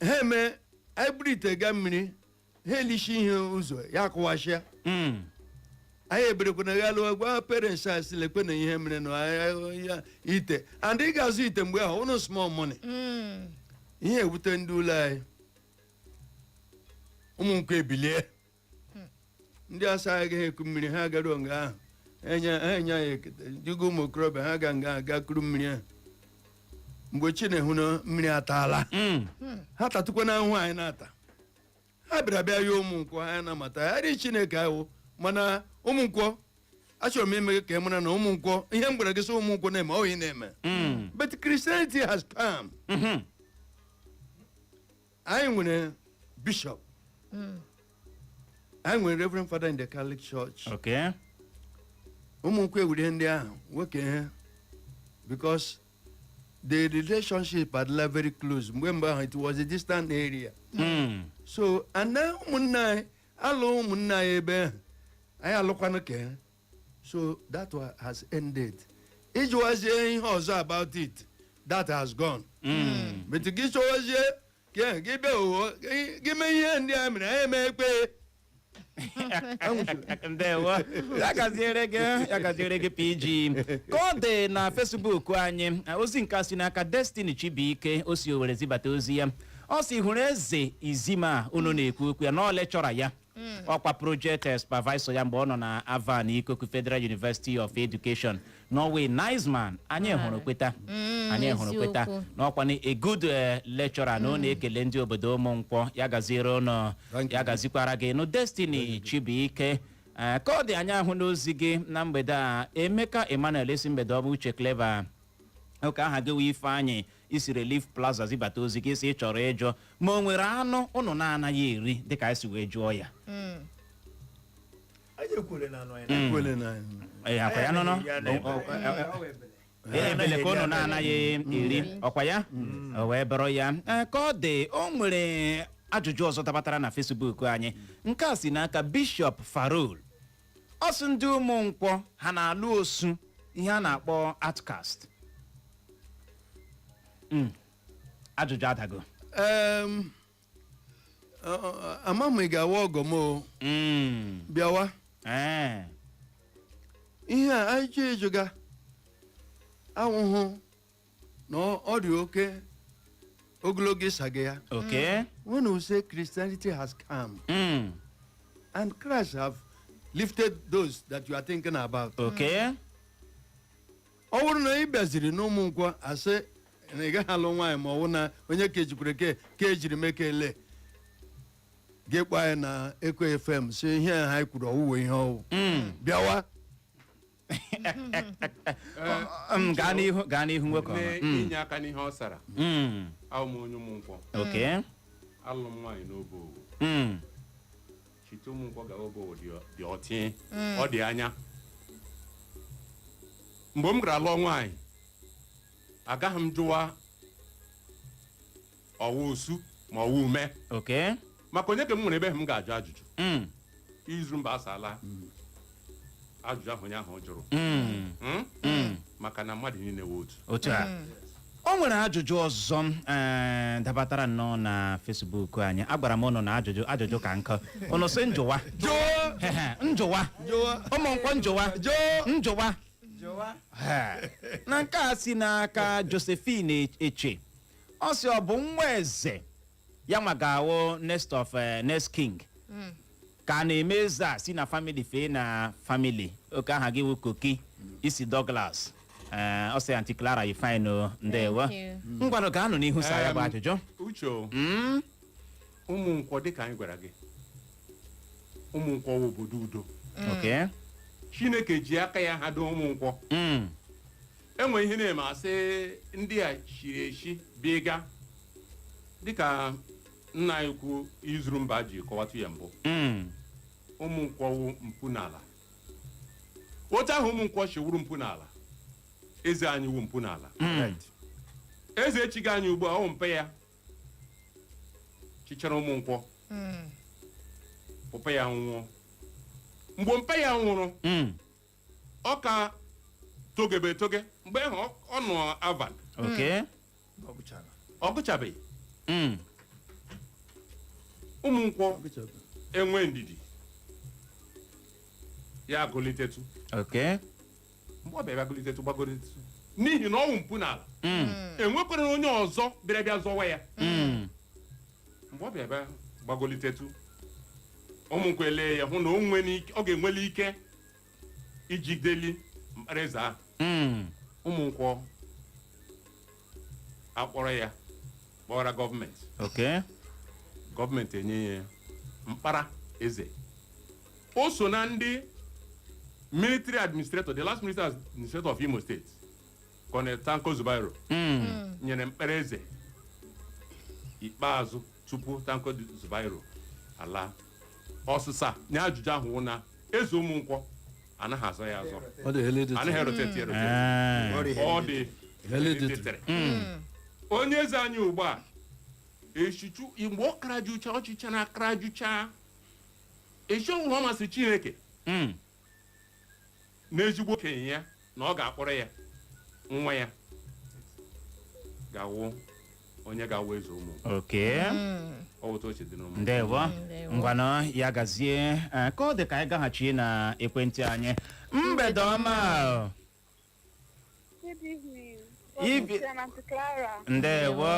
Ha eme, anyị buru ite ga mmiri, ha elishi ihe ụzọ, ya akụwashịa. Anyị eberekwana ya lụọ gwa parents anyị sị lekwe na ihe mere na ite. And ị ga-azụ ite mgbe ahụ, ụnụ small money. Ihe ewute ndị ụlọ anyị. Ụmụnkwọ ebilie ndị asa agaghị eku mmiri ha gara nga ahụ enye ya ekete jigo ụmụ okorobịa ha ga nga aga kuru mmiri ahụ mgbe chi na-ehụ na mmiri ataala ha tatụkwa na ahụ anyị na-ata ha bịara bịa ya Ụmụnkwọ anyị na-amata ya dị Chineke ahụ mana Ụmụnkwọ achọrọ m ime ka ị mara na Ụmụnkwọ ihe m gwara gị sị Ụmụnkwọ na-eme oyi na-eme but Christianity has come. Anyị nwere bishop. I nwere Reverend Father in the Catholic Church. Okay. Ụmụnkwọ ewere ndị ahụ nwoke ha because the relationship adịla very close mgbe ahụ it was a distant area. So and now ụmụnne anyị alụ ụmụnne anyị ebe ahụ anyị alụkwanụ ka ha so that one has ended. Ịjụwazie ihe ọzọ about it that has gone. But gị chọwazie gị bịa ụwa gị mee ihe ndị a mere anyị eme ekpe. ndewo ya gaziere gị PG ka ọ dị na Facebook anyị ozi nke si n'aka Destiny Chibuike o si Owerri zibata ozi ya ọ si hụrụ eze Izima unu na-ekwu okwu ya na ọ lechọra ya ọkwa project supervisor ya mgbe ọ nọ na Avan Ikoku Federal University of Education Norway. Nice man, anyị hụrụ kweta n'ọkwa na a good lecturer na ọ na-ekele ndị obodo Ụmụnkwọ ya gaziere ụnọ ya gazikwara gị no Destiny Chibuike ka ọ dị anyị ahụ n'ozi gị na mgbede a Emeka Emmanuel esi mgbede ọ bụ Uche Clever oke aha gị wee Ifeanyị isi Relief Plaza zibata ozi gị si ị chọrọ ịjụ ma o nwere anụ ụnụ na-anaghị eri dịka anyị si wee jụọ ya akwa ya nụnụ ebele ka ụnụ na-anaghị eri ọkwa ya o wee bụrụ ya ka ọ dị o nwere ajụjụ ọzọ tabatara na Facebook anyị nke a si n'aka Bishop Farol ọ sị ndị Ụmụnkwọ ha na-alụ osu ihe a na-akpọ outcast. Ajụjụ adago ama m ị ga-awa ọgọ m bịawa ihe a anyị ji ejuga anwụhụ na ọ dị oke ogologo ịsaga ya. Okay. When we say Christianity has come and Christ have lifted those that you are thinking about. Okay. Ọ bụrụ na ị bịaziri n'Ụmụnkwọ asị na ị gaghị alụ nwaanyị ma ọ bụ na onye ka ejikwere ka ejiri mekele gị kpọọ anyị na Eko FM si ihe ha anyị kwuru ọwụwe ihe ọwụ bịawa gaa n'ihu nwoke inye aka n'ihe ọ sara ahụ m onye Ụmụnkwọ alụrụ m nwaanyị n'Obowo chite Ụmụnkwọ ga Obowo dị ọtị ọ dị anya mgbe m gara lụọ nwaanyị agaghị m jụwa ọwụ osu ma ọwụ ume maka onye ka m nwere ebe m ga-ajụ ajụjụ izuru mba asala ajụjụ ahụ onye ahụ ọ jụrụ maka na mmadụ niile wee otu o nwere ajụjụ ọzọ dabatara nnọọ na Facebook anyị agbara m ụnụ na ajụjụ ka nkọ ụnụ sị njụwa Ụmụnkwọ njụwa na nke a si n'aka Josephine Eche ọ sị ọ bụ nwa eze ya nwa ga-awụ next king ka a na-eme eze a si na family fee na family oke aha gị wụ Koki isi Douglas ọ sị Aunty Clara Ifeanyi ndewo ngwanụ ga-anụ n'ihu sa ya bụ ajụjụ Uche Ụmụnkwọ dịka anyị gwara gị Ụmụnkwọ wụ obodo udo Chineke ji aka ya hado Ụmụnkwọ enwe ihe na-eme asị ndị a chiri echi bịga dịka nna anyị ukwu izuru mba ji kọwatụ ya mbụ Ụmụnkwọ wụ mpụ n'ala otu ahụ Ụmụnkwọ chiwuru mpụ n'ala eze anyị wụ mpụ n'ala eze echighị anyị ugbu a ọ mpe ya chichara Ụmụnkwọ pụpa ya nwụọ mgbe mpe ya nwụrụ ọ ka togebe etoge mgbe ahụ ọ nọ Avad ọ gụchabeghị Ụmụnkwọ enwe ndidi ya agụlitetu mgbe ọ bịara agụlitetu gbagolitetu n'ihi na ọ wụ mpụ n'ala enwekwara onye ọzọ bịa zọwa ya mgbe ọ bịara gbagolitetu Ụmụnkwọ elee ya hụ na ọ ga-enwele ike ijideli mkpara eze ahụ Ụmụnkwọ akpọrọ ya kpọrọ gọọmenti enye ya mkpara eze o so na ndị military administrator the last military administrator of Imo State Colonel Tanko Zubairo nyere mkpara eze ikpeazụ tupu Tanko Zubairo ala ọsịsa na ajụjụ ahụ na eze Ụmụnkwọ anaghị azọ ya azọ anaghị eroteti ọ dị hereditere onye eze anyị ugbu a echichu mgbe ọ kara jụcha ọchịcha na akara jụcha echi ọnwụrụ ọ masịrị Chineke n'ezigbo okenye ya na ọ ga-akpọrọ ya nwa ya ga-awụ onye ga-awụ eze Ụmụnkwọ ndewo ngwanụ ya gazie ka ọ dị ka anyị gaghachi na ekwentị anyị mgbede ọma ndewo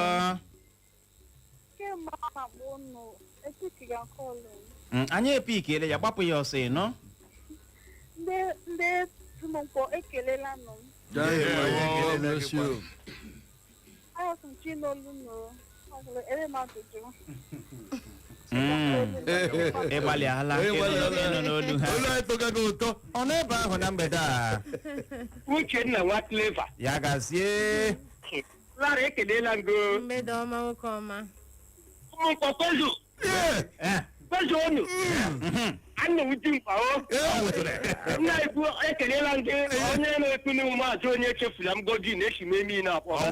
anyị epikele ya gbapụ ya ọsọ ịnọ ndị Ụmụnkwọ ekelela nụ ịgbalịala ịnụ n'olu ha ọ nọ ebe ahụ na mgbede a Uchenna nwa Clever ya gazie Lara ekelela ngo mgbede ọma nwoke ọma Ụmụnkwọ pezu onu anụ wuti mkpa nna ikwu ekelela ndị onye na-ekuni maazị onye echefula m Godin na-eshi m emi na-akpọ a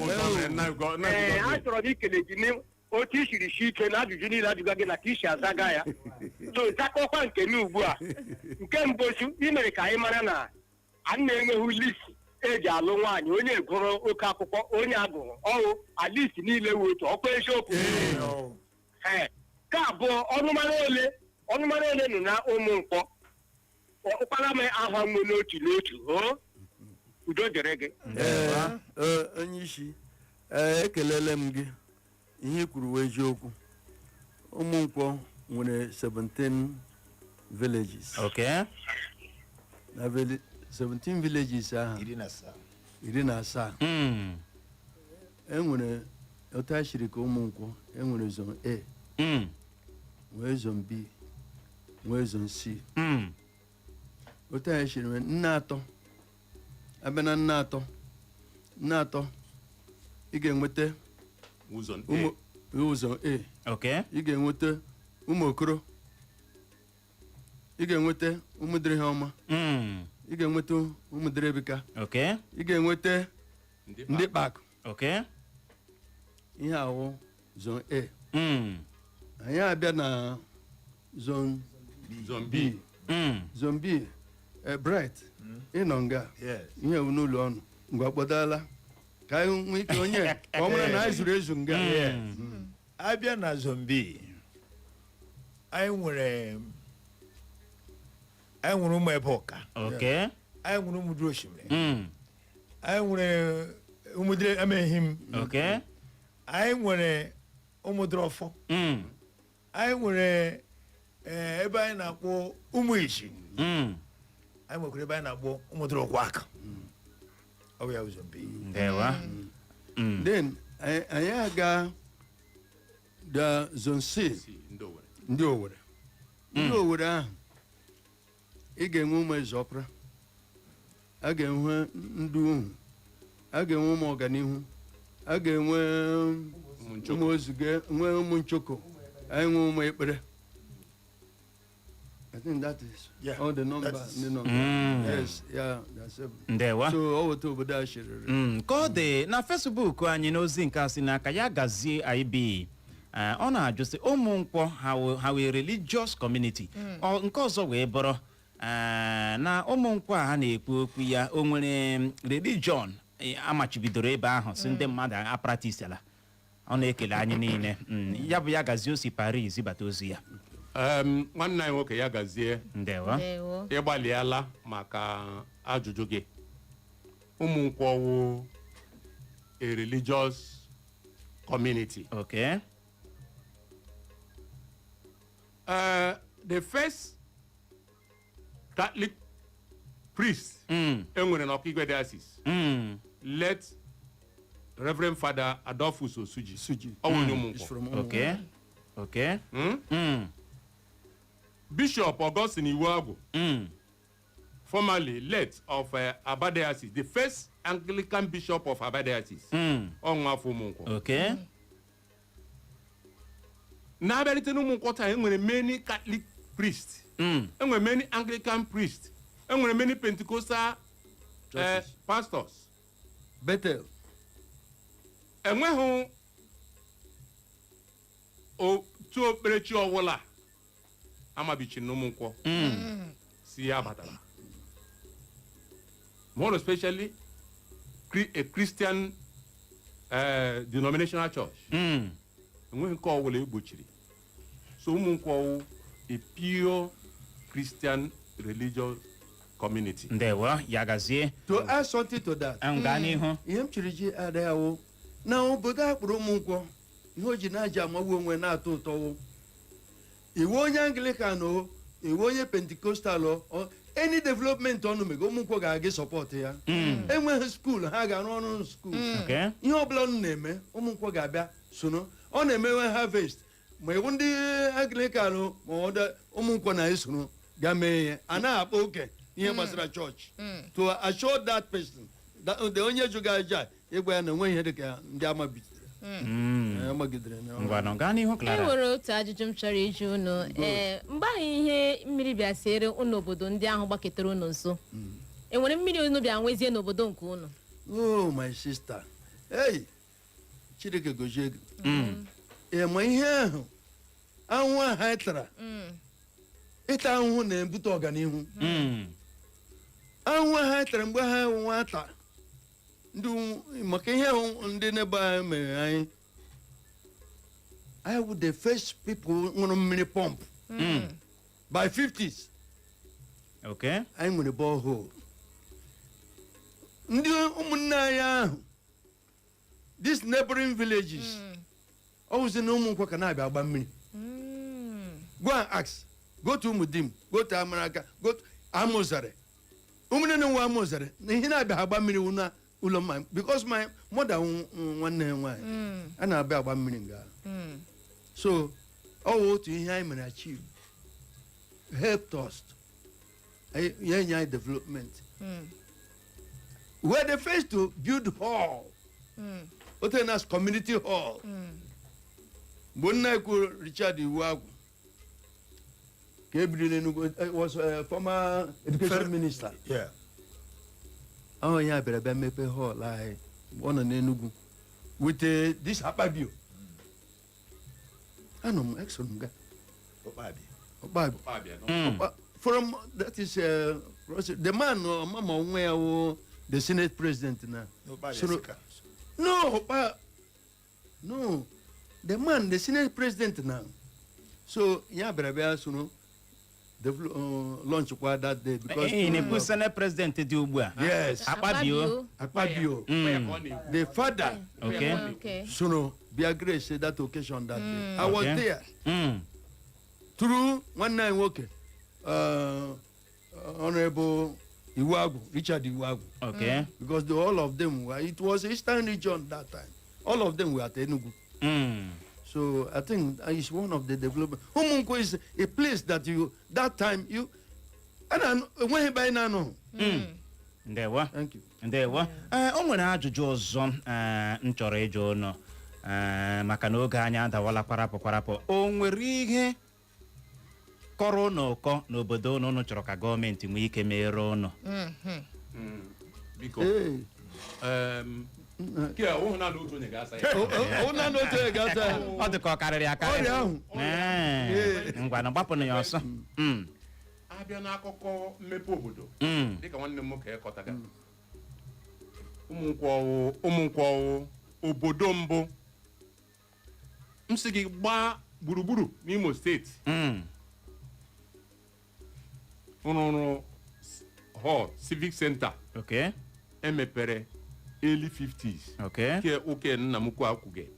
chọrọ m ikele gị otu i siri si ike na ajụjụ niile ajụga gị na ka isi azaga ya so zakọkwa nke m ugbu a nke mbụ i mere ka anyị mara na a na-enweghị list eji alụ nwaanyị onye gụrụ oke akwụkwọ onye agụrụ ọrụ alist niile wee otu ọkwa eziokwu nke abụọ ọnụmara ole nọ na Ụmụnkwọ ụkpara m aha m n'otu n'otu udo dịrị gị onye isi ekelele m gị ihe kwuru eziokwu Ụmụnkwọ nwere 17 villages. Okay. Na 17 villages ahụ iri na asaa. Enwere otu a shiri ka Ụmụnkwọ, enwere zone A, nwee zone B, nwee zone C. Otu a shiri nne atọ. Abịa na nne atọ ị ga-enweta ụzọ A. Okay. Ị ga-enweta ụmụ okoro, ị ga-enweta ụmụdịrị ha ọma, ị ga-enweta ụmụdịrị ebika, Okay. ị ga-enweta ndị kpakụ. Okay. Ihe awụ zone A. Anyị abịa na zone B. Zone B, Bright, ịnọ nga ihe ewu n'ụlọ ọnụ ngwa kpọdala ka anyị nwee ike onye ka ọ mara na anyị zuru ezu nga. Abịa na zombi anyị nwere ụmụ ebe ọka. Okay. Anyị nwere ụmụ dịrị osimiri. Anyị nwere ụmụ dịrị emeghim. Okay. Anyị nwere ụmụ dịrị ọfọ. Anyị nwere ebe anyị na-akpọ ụmụ ishi. Anyị nwekwara ebe anyị na-akpọ ụmụ dịrị ọkwa aka. Ọ bụ ya bụ zombi. Ndewa. Then anyị aga the zone C, ndị Owerri. Ndị Owerri ahụ ị ga-enwe ụmụ Ezeọpra, a ga-enwe ndị Uhu, a ga-enwe ụmụ Ọganihu, a ga-enwe ụmụ Ozuge, nwee ụmụ Nchoko, anyị nwe ụmụ Ekpere. I think that is all the number. Yes, yeah, that's it. Ndewa. So ọ weta obodo a shiriri. Ka ọ dị na Facebook anyị n'ozi nke asị n'aka ya gazie IB. Ọ na-ajụ sị Ụmụnkwọ ha wee religious community. Nke ọzọ wee bụrụ na Ụmụnkwọ a ha na-ekwu okwu ya o nwere religion amachibidoro ebe ahụ si ndị mmadụ apracticeala. Ọ na-ekele anyị niile. Ya bụ ya gazie osi Paris bata ozi ya. Nwanne anyị nwoke ya gazie. Ndewa. Ịgbalịala maka ajụjụ gị. Ụmụnkwọ wụ a religious community. Okay. The first Catholic priest enwere n'Ọkigwe Diocese, let Reverend Father Adolphus Osuji. Ọ wụ Ụmụnkwọ. Okay. Okay. Bishop Augustine Iweagwu, formerly late of Aba Diocese, the first Anglican bishop of Aba Diocese. Ọnwafọ Ụmụnkwọ. Okay. Na-abịarite n'Ụmụnkwọ taa enwere many Catholic priests, enwere many Anglican priests, enwere many Pentecostal pastors. Bethel. Enweghị otu okpukperechi ọwụla amabichi n'Ụmụnkwọ si ya batara. More especially a Christian denominational church. Enweghị nke ọwụla egbochiri. So Ụmụnkwọ a pure Christian religious community. Ndewa, ya gazie. To add something to that. Nga n'ihu. Ihe m chiri ji adịghị na obodo a kpọrọ Ụmụnkwọ ihe o ji na-aja amagbu onwe na-atọ ụtọ wụ iwu onye Anglican o iwu onye Pentecostal o any development ọnụ mega Ụmụnkwọ ga-aga support ya. Enweghị skuul ha ga-arụ ọrụ skuul. Ihe ọbụla ọnụ na-eme Ụmụnkwọ ga-abịa sono ọ na-emewe harvest ma iwu ndị Anglican ma Ụmụnkwọ na-esoro ga mee ya a na-akpa oke ihe gbasara chọọchị to assure that person the onye jụga aja ịgwa ya na enweghị ihe dịka ndị amagidere. Ngwanụ gaa n'ihu Clara. Enwere otu ajụjụ m chọrọ ịjụ unu mgbe ahụ ihe mmiri bịa siere unu obodo ndị ahụ gbaketara unu nso enwere mmiri unu bịa nwezie n'obodo nke unu? Oh my sister, hey Chineke gozie gị ma ihe ahụ anwụ ahụ anyị tara ịta ahụhụ na-ebute ọganihu. Anwụ ahụ anyị tara mgbe ha nwata ndị maka ihe ndị n'ebe anyị mere anyị I was the first people ṅụrụ mmiri pump by 50s. Okay. Anyị nwere borehole. Ndị ụmụnne anyị ahụ these neighboring villages ọ wụzi na Ụmụnkwọ ka na-abịa agba mmiri. Go and ask go to Umudim, go to Amaraka, go to Amozare. Umune no Amozare. Hina be agba mmiri una ulo my because my mother one why. And I be agba mmiri nga. So all to ihe I may achieve helped us. Development. We are the first to build hall. Otenas community hall. Bonnaku Richard Iwagu. Gabriel was a former education minister. Yeah. Oh yeah, but I make a hall like one on Enugu with this Apabio. I know excellent guy. From that is the man or Mama where the Senate president now. No, the man, the Senate president now. So yeah, but I also launch that day because in Senate president yes, Akpabio. The father. Okay. So no, be grace said that occasion that day. I was there. Through one night working. Honorable Iwagu, Richard Iwagu. Okay. Because all of them were, it was Eastern region that time. All of them were at Enugu. So I think it's one of the development. UMUNKWO is a place that that time and when by now. Ndewa. Thank you. Ndewa. O nwere ajụjụ ọzọ m chọrọ ịjụ ụnụ maka na oge anyị adawala kwarapụ. O nwere ihe kọrọ n'ụkọ n'obodo ụnụ chọrọ ka gọọmenti nwee ike mere ụnụ? Biko. Kia na n'otu onye ga-asa ya. Na n'otu onye ga-asa ya. Ọ dị ka ọ karịrị akarị. Ọrịa ahụ. Ngwa na gbapụnụ ya ọsọ. Abịa n'akụkọ mmepe obodo dịka nwanne m nwoke kọtaga. UMUNKWO obodo mbụ m sị gị gbaa gburugburu n'Imo steeti. Ụrụrụ hall civic center. Okay. Emepere early 50s. Okay. Ke oke nna m kwa akwuge.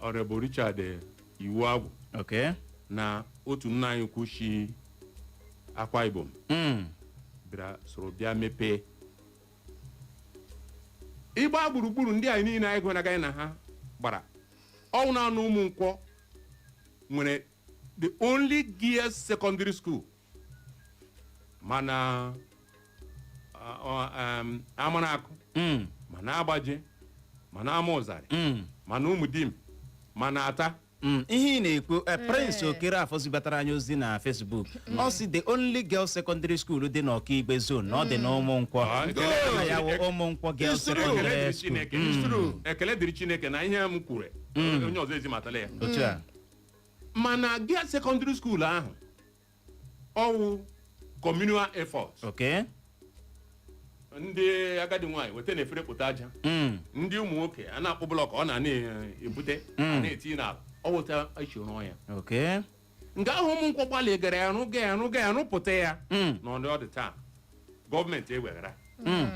Honorable Richard Iwagu. Okay. Na otu nna anyị kwushi Akwa Ibom. Bịara soro bịa mepee. Ịgba gburugburu ndị anyị niile anyị gụnagaghị na ha gbara. Ọwụ na anụ UMUNKWO nwere the only girls secondary school. Mana Amanaku, mana Abaje, mana Amozari, mana Umudim, mana Ata. Ihe na-ekwu Prince Okere afọzibatara anyị ozi na Facebook. Ọ si the only girls secondary school dị n'Ọkigwe zone na ọ dị n'UMUNKWO. Ya wụ UMUNKWO girls secondary school. Ekele dịrị Chineke na ihe m kwuru onye ọzọ ezimatala ya. Otu a. Mana girls secondary school ahụ ọwụ communal effort. Okay. Ndị agadi nwaanyị weta na-efere pụta aja. Ndị ụmụ nwoke a na-akpụ blọk ọ na-ebute na-etinye n'ala. Ọ wụta ichoro ya. Okay. Nke ahụ UMUNKWO gbalịgara ya rụpụta ya n'ọdụ ọ dị taa. Gọọmenti eweghara.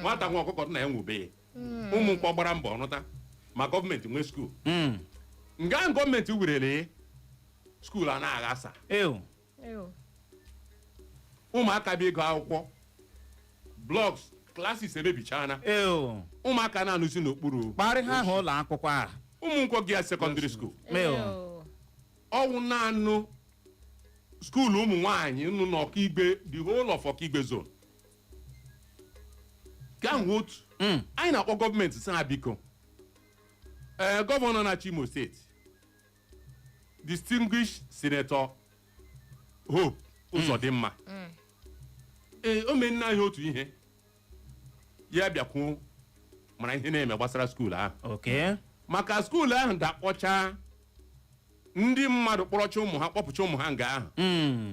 Nwata nwa ọkụkọ na ya nwube. UMUNKWO gbara mbọ rụta ma gọọmenti nwee skuul. Nke ahụ gọọmenti werele skuul a na-aghasa. Ụmụaka bi ego akwụkwọ. Blọks klasis emebichana. Ụmụaka na-anụzi n'okpuru. Kparị ha ahụ ụlọ akwụkwọ a. UMUNKWO Girls Secondary School. Ọwụ na-anụ skuul ụmụ nwaanyị nụ n'Ọkigwe the whole of Ọkigwe zone. Ka ahụ otu. Anyị na-akpọ gọọmenti sị ha biko. Gọvanọ na Imo steeti. Distinguished Senator Hope Uzodimma. O mee nna anyị otu ihe. Ya bịakwuo mara ihe na-eme gbasara skuul ahụ. Okay. Maka skuul ahụ dakpọcha ndị mmadụ kpọrọcha ụmụ ha kpọpụcha ụmụ ha nga ahụ.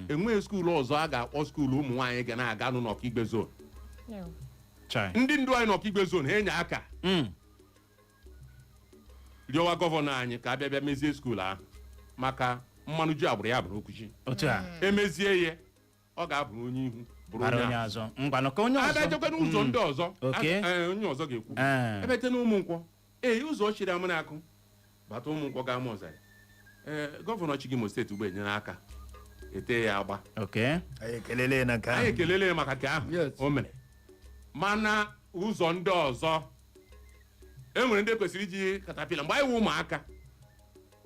Enweghị skuul ọzọ a ga-akpọ skuul ụmụ nwaanyị ga na-aga n'Ọkigwe zone. Ndị ndu anyị n'Ọkigwe zone ha enye aka. Rịọwa gọvanọ anyị ka abịa mezie skuul ahụ maka mmanụ ji agbụrụ ya bụrụ okwuchi. Otu a. Emezie ya ọ ga-abụrụ onye ihu bụrụ onye azọ. Ngwanụ ka onye ọzọ. Abịachekwa n'ụzọ ndị ọzọ. Onye ọzọ ga-ekwu. Ebete na UMUNKWO. Ụzọ chiri Amanakụ bata UMUNKWO ga Amozari. gọvanọ Chigimo steeti ugbo enyere aka ete ya agba Okay. anyị ekelele na nke anyị ahụ ekelele ya maka nke ahụ Yes. o mere mana ụzọ ndị ọzọ enwere ndị kwesịrị iji katapila mgbe anyị wụ ụmụaka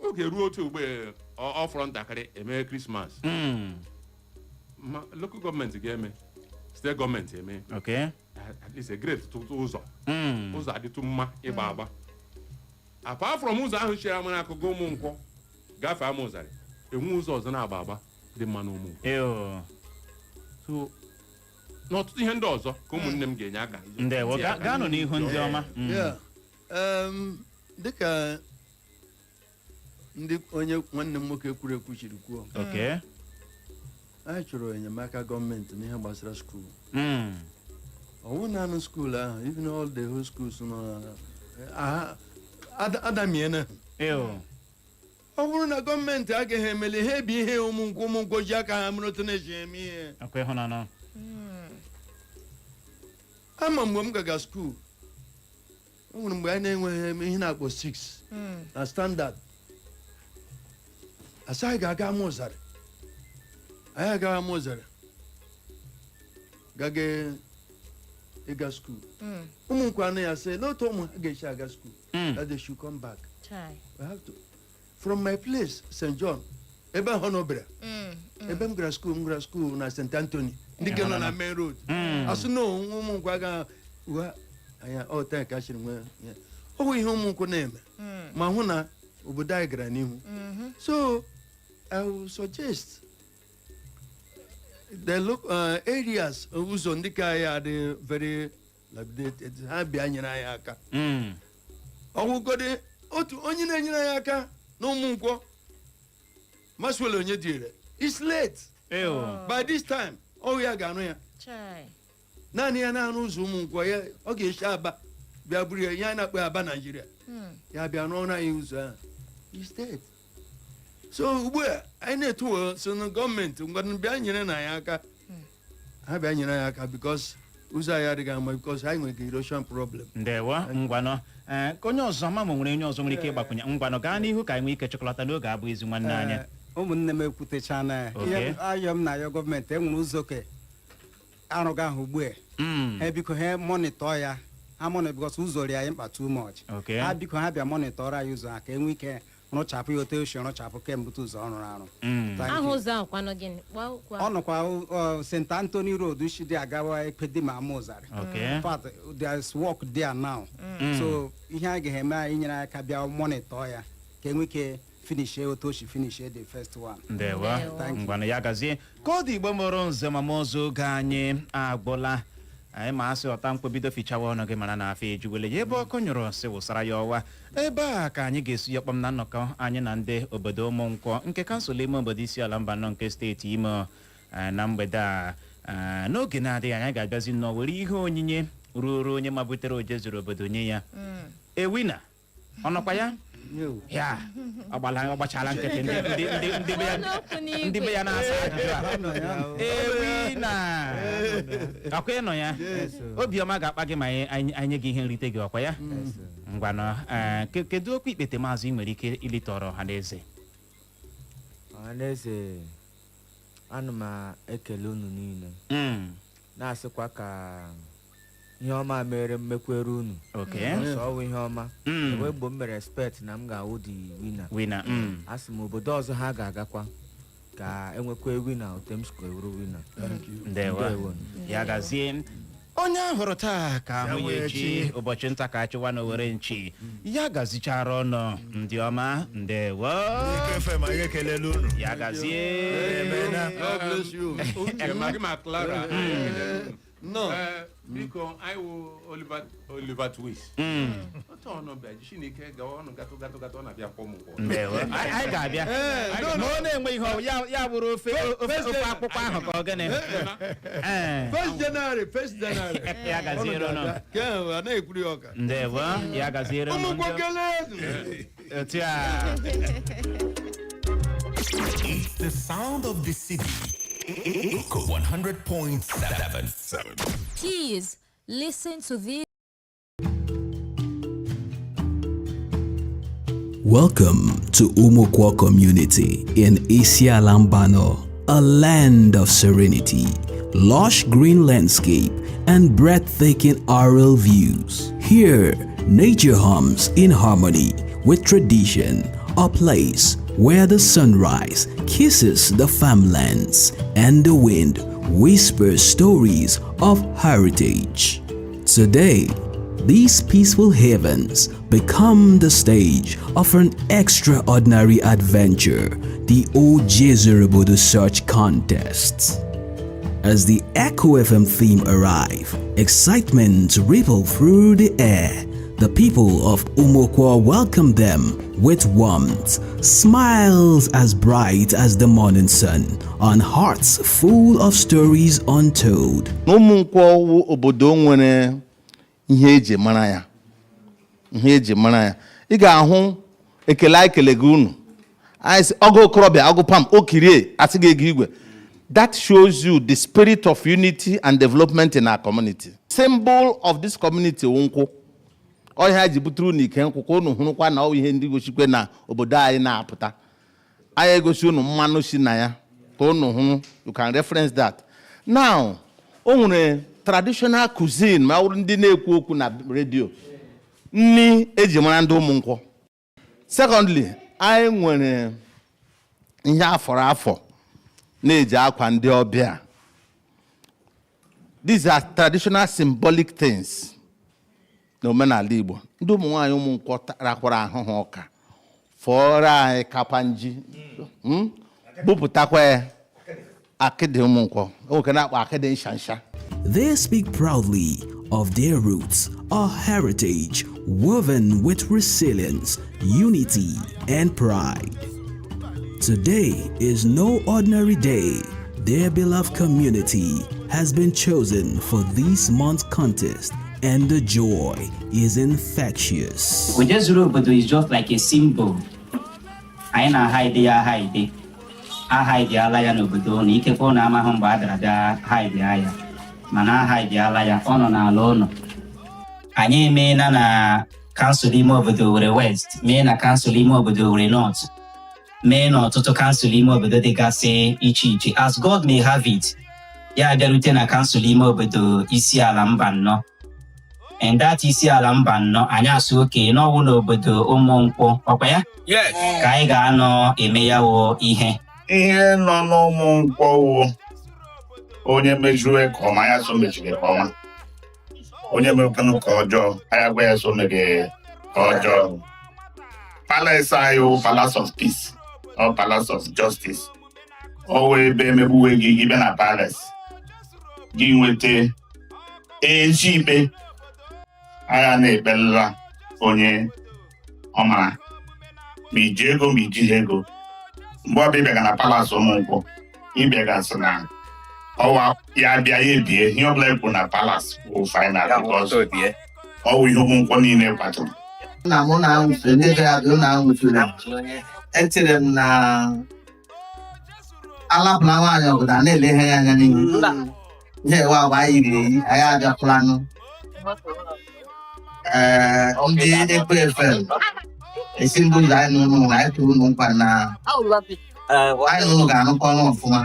oge ruo otu ugbe ọ fọrọ ntakịrị eme krismas ma local gọọmenti ga-eme steeti gọọmenti eme Okay. at least a great ụzọ ụzọ adịtụ mma ịgba agba apart from ụzọ ahụ chere amara akụkụ ụmụnkwọ gafee ama ụzarị enwe ụzọ ọzọ na-agba agba dị mma na ụmụnkwọ Eyo. so n'ọtụtụ ihe ndị ọzọ ka ụmụnne m ga-enye aka Ndewo, gaanụ n'ihu ndị ọma. Yeah. Dịka ndị onye nwanne m nwoke kwuru ekwu chiri kwuo Okay. anyị chọrọ enyemaka gọọmenti n'ihe gbasara skuul ọ wụ naanị skuul ahụ even all the whole schools nọ adamiena Eyo. ọ bụrụ na gọọmenti agaghị emeli ihe bụ ihe ụmụnkwụ ji aka ha mụrụ otu na-eji eme ihe Akwa ịhụnanọ. ama mgbe m gaga skuul o nwere mgbe anyị na-enweghị ihe na-akpọ 6 na standard asị anyị ga-aga ama ụzarị anyị agaghị ama ụzarị gaga ịga skuul ụmụnkwụ anụ ya sị n'otu ụmụ ha ga-esi aga skuul that they should come back. We have to. From my place St. John ebe ahụ n'obere ebe m gara skuul na St. Anthony ndị ke nọ na main road asụ na ụmụnkwụ agaghị uha anya ọta ka chiri nwee ọ bụ ihe ụmụnkwụ na-eme ma hụ na obodo anyị gara n'ihu so I will suggest the areas ụzọ ndị ka anyị adị very lapidated ha bịa nyere anyị aka ọgwụgodi otu onye na-enyere anyị aka na ụmụnkwọ Maswell onye dịre it's late by this time ọ ya ga-anụ ya naanị ya na-anụ ụzọ ụmụnkwọ ya ọ ga-echi Aba bịa buru ya ya na-akpọ Aba Nigeria ya bịa n'ọrụ anyị ụzọ ahụ it's late so ugbu a anyị na-etuwo so na gọọmenti ngwanụ bịa nyere na anyị aka ha bịa nyere anyị aka because ụzọ anyị adịghị ama because anyị nwere erosion problem. Ndewo, ngwanụ ka onye ọzọ ma nwere onye ọzọ nwere ike ịgbakwunye ngwanụ gaa n'ihu ka anyị nwee ike chịkọlata n'oge abụ ezi nwanne anyị. ụmụnne m ekwutechana ya ihe ayọ m na ayọ gọọmenti enwere ụzọ ka arụga ahụ ugbu a ha biko ha monitọ ya ha monitọ because ụzọ ri anyị mkpa too much ha biko ha bịa monitọrọ anyị ụzọ ha ka enwe ike rụchapụ ya otu oshi rụchapụ kemgbe ụzọ ọ rụrụ arụ ahụ ụzọ ahụ kwanụ gịnị ọ nọkwa St. Anthony Road shi dị agawa ekpedi ma ama ụzarị in fact there is work there now so ihe a ga-eme anyị nyere aka bịa monitọ ya ka enwe ike finish otu oshi finish the first one. Ndewo, ngwanụ ya gazie ka ọ dị Igbo mụrụ nze ma ọzọ oge anyị agwụla anyị ma asị ọta mkpobido fichawa ọnụ gị mara na afọ ejuwele ya ebe ọkụ nyụrụ si wụsara ya ọwa ebe a ka anyị ga-esi ya kpọm na nnọkọ anyị na ndị obodo ụmụnkwọ nke kansụl ime obodo ISIALA MBANO nke steeti Imo na mgbede a n'oge na-adịghị anyị ga-abịazi nnọọ were ihe onyinye ruoro onye mabutere Ojezuru Obodo nye ya ewina ọnọkwa ya ya ọgbachala nkịtị ndị be ya na-asa ajụjụ a ewina akwa ịnọ ya obiọma ga-akpa gị ma anyị nye gị ihe nrite gị ọkwa ya ngwanụ kedu okwu ikpete maazị ị nwere ike ilitọrọ ọhaneze ana m ekele unu niile na-asịkwa ka ihe ọma mere mmekwere unu ọwụ ihe ọma enwe gbo m mere expect na m ga-awụ dị wina asị m obodo ọzọ ha ga-agakwa ka enwekwa wina otu m sikwa ewuru wina. Ndewo ya gazie onye ahụrụ taa ka ahụ ya echi ụbọchị nta ka achịwa na Owere nchi ya gazichara ọnụ ndị ọma ndewo ya gazie no biko anyị wụ Oliver Twist otu ọnụ bịa Chineke gawa ọnụ gatụ na-abịa kwọ m ụgwọ ndewo anyị ga-abịa ma ọ na-enwe ihe ya bụrụ ofe akpụkpọ ahụ ka ọ gịnị First January ya gaziere ọnụ ndewo ya gaziere ọnụ otu a It's the sound of the city. Echo 100.7. Please listen to this. Welcome to UMUNKWO community in ISIALA, MBANO, a land of serenity, lush green landscape, and breathtaking aerial views. Here, nature hums in harmony with tradition, a place where the sunrise kisses the farmlands and the wind whispers stories of heritage. Today, these peaceful havens become the stage of an extraordinary adventure, the Ojezuru Obodo Search Contest. As the Echo FM theme arrive, excitement ripple through the air. The people of UMUNKWO welcome them with warmth, smiles as bright as the morning sun, and hearts full of stories untold. UMUNKWO obodo nwere ihe eji mara ya. Ị ga-ahụ ekele gị unu. Ogo okorobịa, ogo pam, okirie, asị gị ego igwe. That shows you the spirit of unity and development in our community. Symbol of this community nkwụ. Ọ ihe ji buturu n'ike nkwụ ka unu hụrụkwa na ọ ihe ndị gosikwe na obodo anyị na-apụta. Anyị egosi unu mmanụ si na ya ka unu hụ. You can reference that. Now, o nwere traditional cuisine ma ọ ndị na-ekwu okwu na radio. Nni eji mara ndị UMUNKWO. Secondly, anyị nwere ihe afọ na-eji akwa ndị ọbịa. These are traditional symbolic things. N'omenala Igbo, ndị ụmụ nwaanyị UMUNKWO rakwara ahụhụ ọka fọrọ anyị kapanji bupụtakwa ya akịdị UMUNKWO oke na-akpọ akịdị nshansha. They speak proudly of their roots, a heritage woven with resilience, unity, and pride. Today is no ordinary day. Their beloved community has been chosen for this month's contest, and the joy is infectious. Ojezuru Obodo is just like a symbol. Anyị na-hide ya hide. Ahaidiala ya n'obodo na ikekwe na amahụ mgbe a dara bịa hide ya. Mana ahaidiala ya ọ nọ n'ala ụlọ. Anyị emeela na kansụl ime obodo Owerri West, mee na kansụl ime obodo Owerri North, mee na ọtụtụ kansụl ime obodo dịgasị iche iche. As God may have it, ya bịarute na kansụl ime obodo ISIALA MBANO. And that ISIALA MBANO, anyị asụ oke n'ọwụ n'obodo UMUNKWO, ọkwa ya? Yes. Ka anyị ga-anọ eme ya wụ ihe. Ihe nọ n'UMUNKWO wụ onye mejuru ka ọma ya so mejiri ka ọma. Onye mekwanụ ka ọjọọ, anyị gwa ya so meghe ka ọjọọ. Palace anyị wụ Palace of Peace or Palace of Justice. O wee ebe emegbuwe gị bịa na palace. Gị nweta ezi ikpe. Agha na-ekpelela onye ọmara ma iji ego ma iji ego. Mgbe ọbịa ịbịaga na palace UMUNKWO, ịbịaga sị na ọwa ya bịa ya ebie ihe ọbụla ekwu na palace bụ final because ọwụ ihe UMUNKWO niile kwadoro. Na mụ na nwụsịrị ndị gara aga na nwụsịrị etere m na alapụla nwaanyị ọbụla na-eleghe ya anya n'ihu ihe ewe agwa anyị ga-eyi anyị abịakwụlanụ ndị ekpe FM esi ndị ụzọ anyị n'ụlọ na anyị tụrụ ụlọ nkwa na anyị n'ụlọ ga-anụkọ ọnụ ọfụma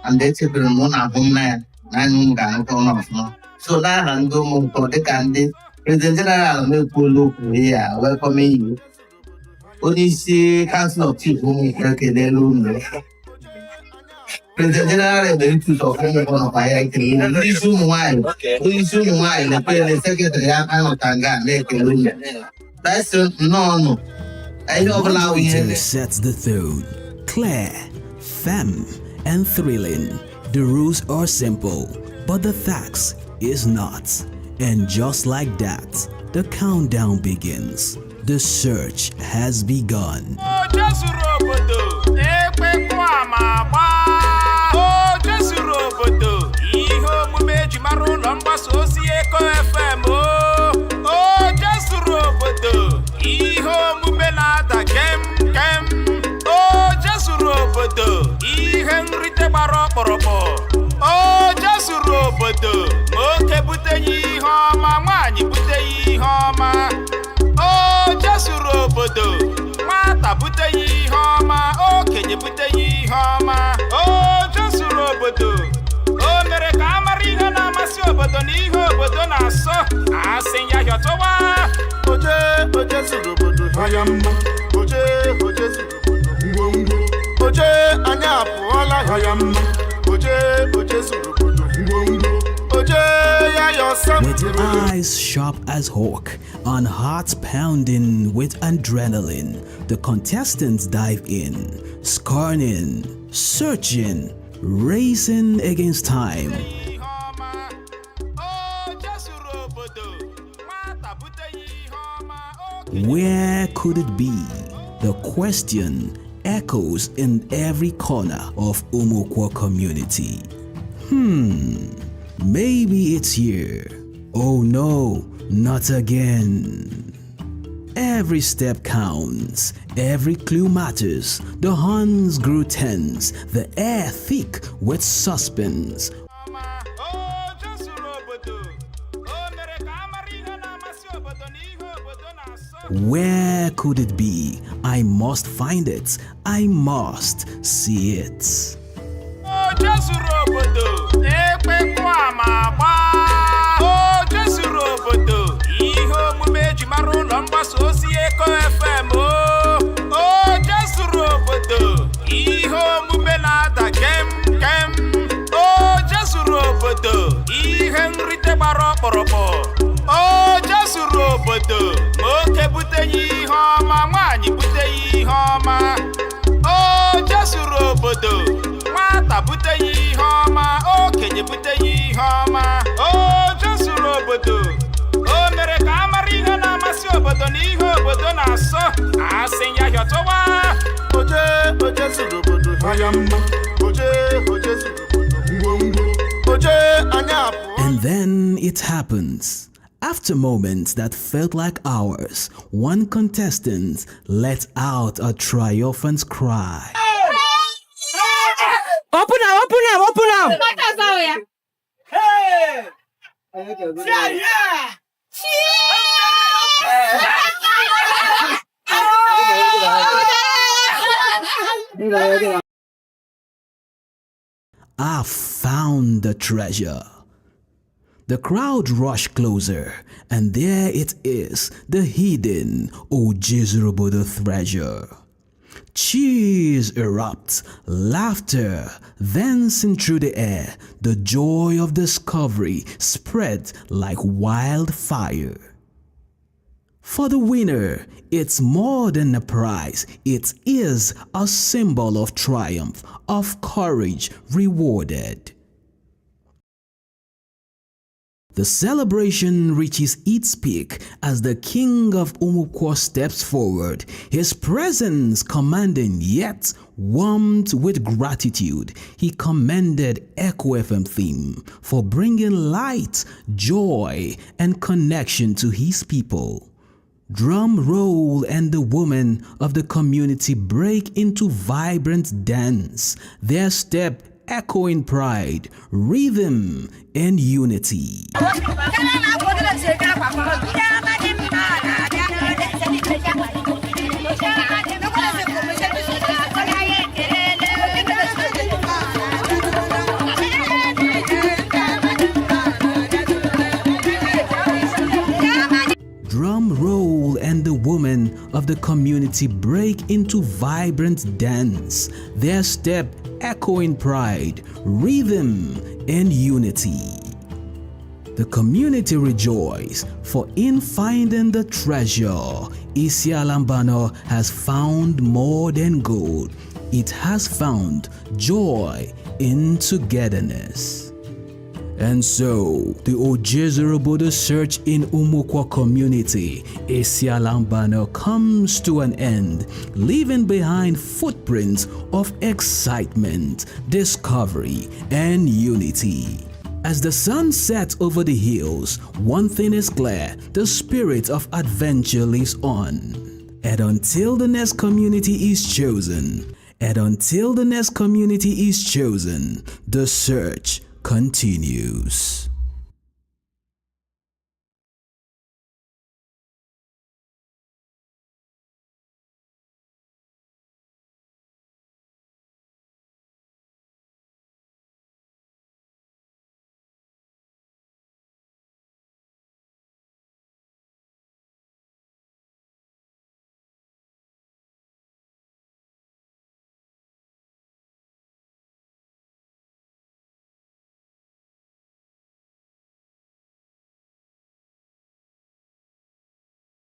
and echebere m ụlọ abụ nna ya na anyị n'ụlọ ga-anụkọ ọnụ ọfụma. So n'aha ndị UMUNKWO dịka ndị President General mekwuola okwu ya welcome you. Onye isi Council of Chiefs UMUNKWO ekelela unu. President General Emeritus of UMUNKWO nọkwa ya ekele unu. Ndị isi ụmụ nwaanyị na-ekpere sekretarị ya anọta nga na-ekele unu. Narrator sets the tone, clear, firm, and thrilling. The rules are simple, but the facts is not. And just like that, the countdown begins. The search has begun. Ojezuru Obodo, Ojezuru Obodo, ihe omume eji mara ụlọ mgbasa ozi Eko FM. Ojezuru Obodo, ihe omume na-ada kem kem. Ojezuru Obodo, ihe nrite gbara ọkpọrọkpọ. Ojezuru Obodo, nwoke butenye ihe ọma, nwaanyị butenye ihe ọma. Ojezuru obodo nwata bute ya ihe ọma okenye bute ya ihe ọma Ojezuru Obodo o mere ka amara ihe na-amasị obodo na ihe obodo na-asọ asị ya hịọtụwa Ojezuru Obodo haya mma Ojezuru Obodo ngwongwo anyị apụọla haya mma Ojezuru Obodo ngwongwo With eyes sharp as hawk and hearts pounding with adrenaline, the contestants dive in, scanning, searching, racing against time. Where could it be? The question echoes in every corner of UMUNKWO community. Maybe it's here. Oh no, not again. Every step counts, every clue matters. The horns grew tense, the air thick with suspense. Where could it be? I must find it. I must see it. Ojezuru Obodo ekpekwa ma gba Ojezuru Obodo ihe omume eji mara ụlọ mgbasa ozi Eko FM Ojezuru Obodo ihe omume na-ada kem kem Ojezuru Obodo ihe nrite gbara ọkpọrọkpọ Ojezuru Obodo nwoke bute ya ihe ọma nwaanyị bute ya ihe ọma Ojezuru Obodo nwata bute ya ihe ọma okenye bute ya ihe ọma Ojezuru Obodo o mere ka amara ihe na-amasị obodo na ihe obodo na-asọ asị ya hịọtụwa Ojezuru Obodo haya mma Ojezuru Obodo ngwongwo anyị apụọ. And then it happens. After moments that felt like hours, one contestant let out a triumphant cry. Open up! Hey! I found the treasure. The crowd rushed closer, and there it is, the hidden Ojezuru Obodo treasure. Cheers erupt, laughter dancing through the air, the joy of discovery spread like wildfire. For the winner, it's more than a prize, it is a symbol of triumph, of courage rewarded. The celebration reaches its peak as the king of UMUNKWO steps forward, his presence commanding yet warmed with gratitude. He commended Echo FM theme for bringing light, joy, and connection to his people. Drum roll and the women of the community break into vibrant dance, their step echoing pride, rhythm, and unity. Drum roll and the women of the community break into vibrant dance, their step echoing pride, rhythm, and unity. The community rejoice, for in finding the treasure, MBANO has found more than gold. It has found joy in togetherness. And so, the Ojezuru Obodo search in UMUNKWO community, MBANO comes to an end, leaving behind footprints of excitement, discovery, and unity. As the sun sets over the hills, one thing is clear, the spirit of adventure lives on. And until the next community is chosen, the search continues.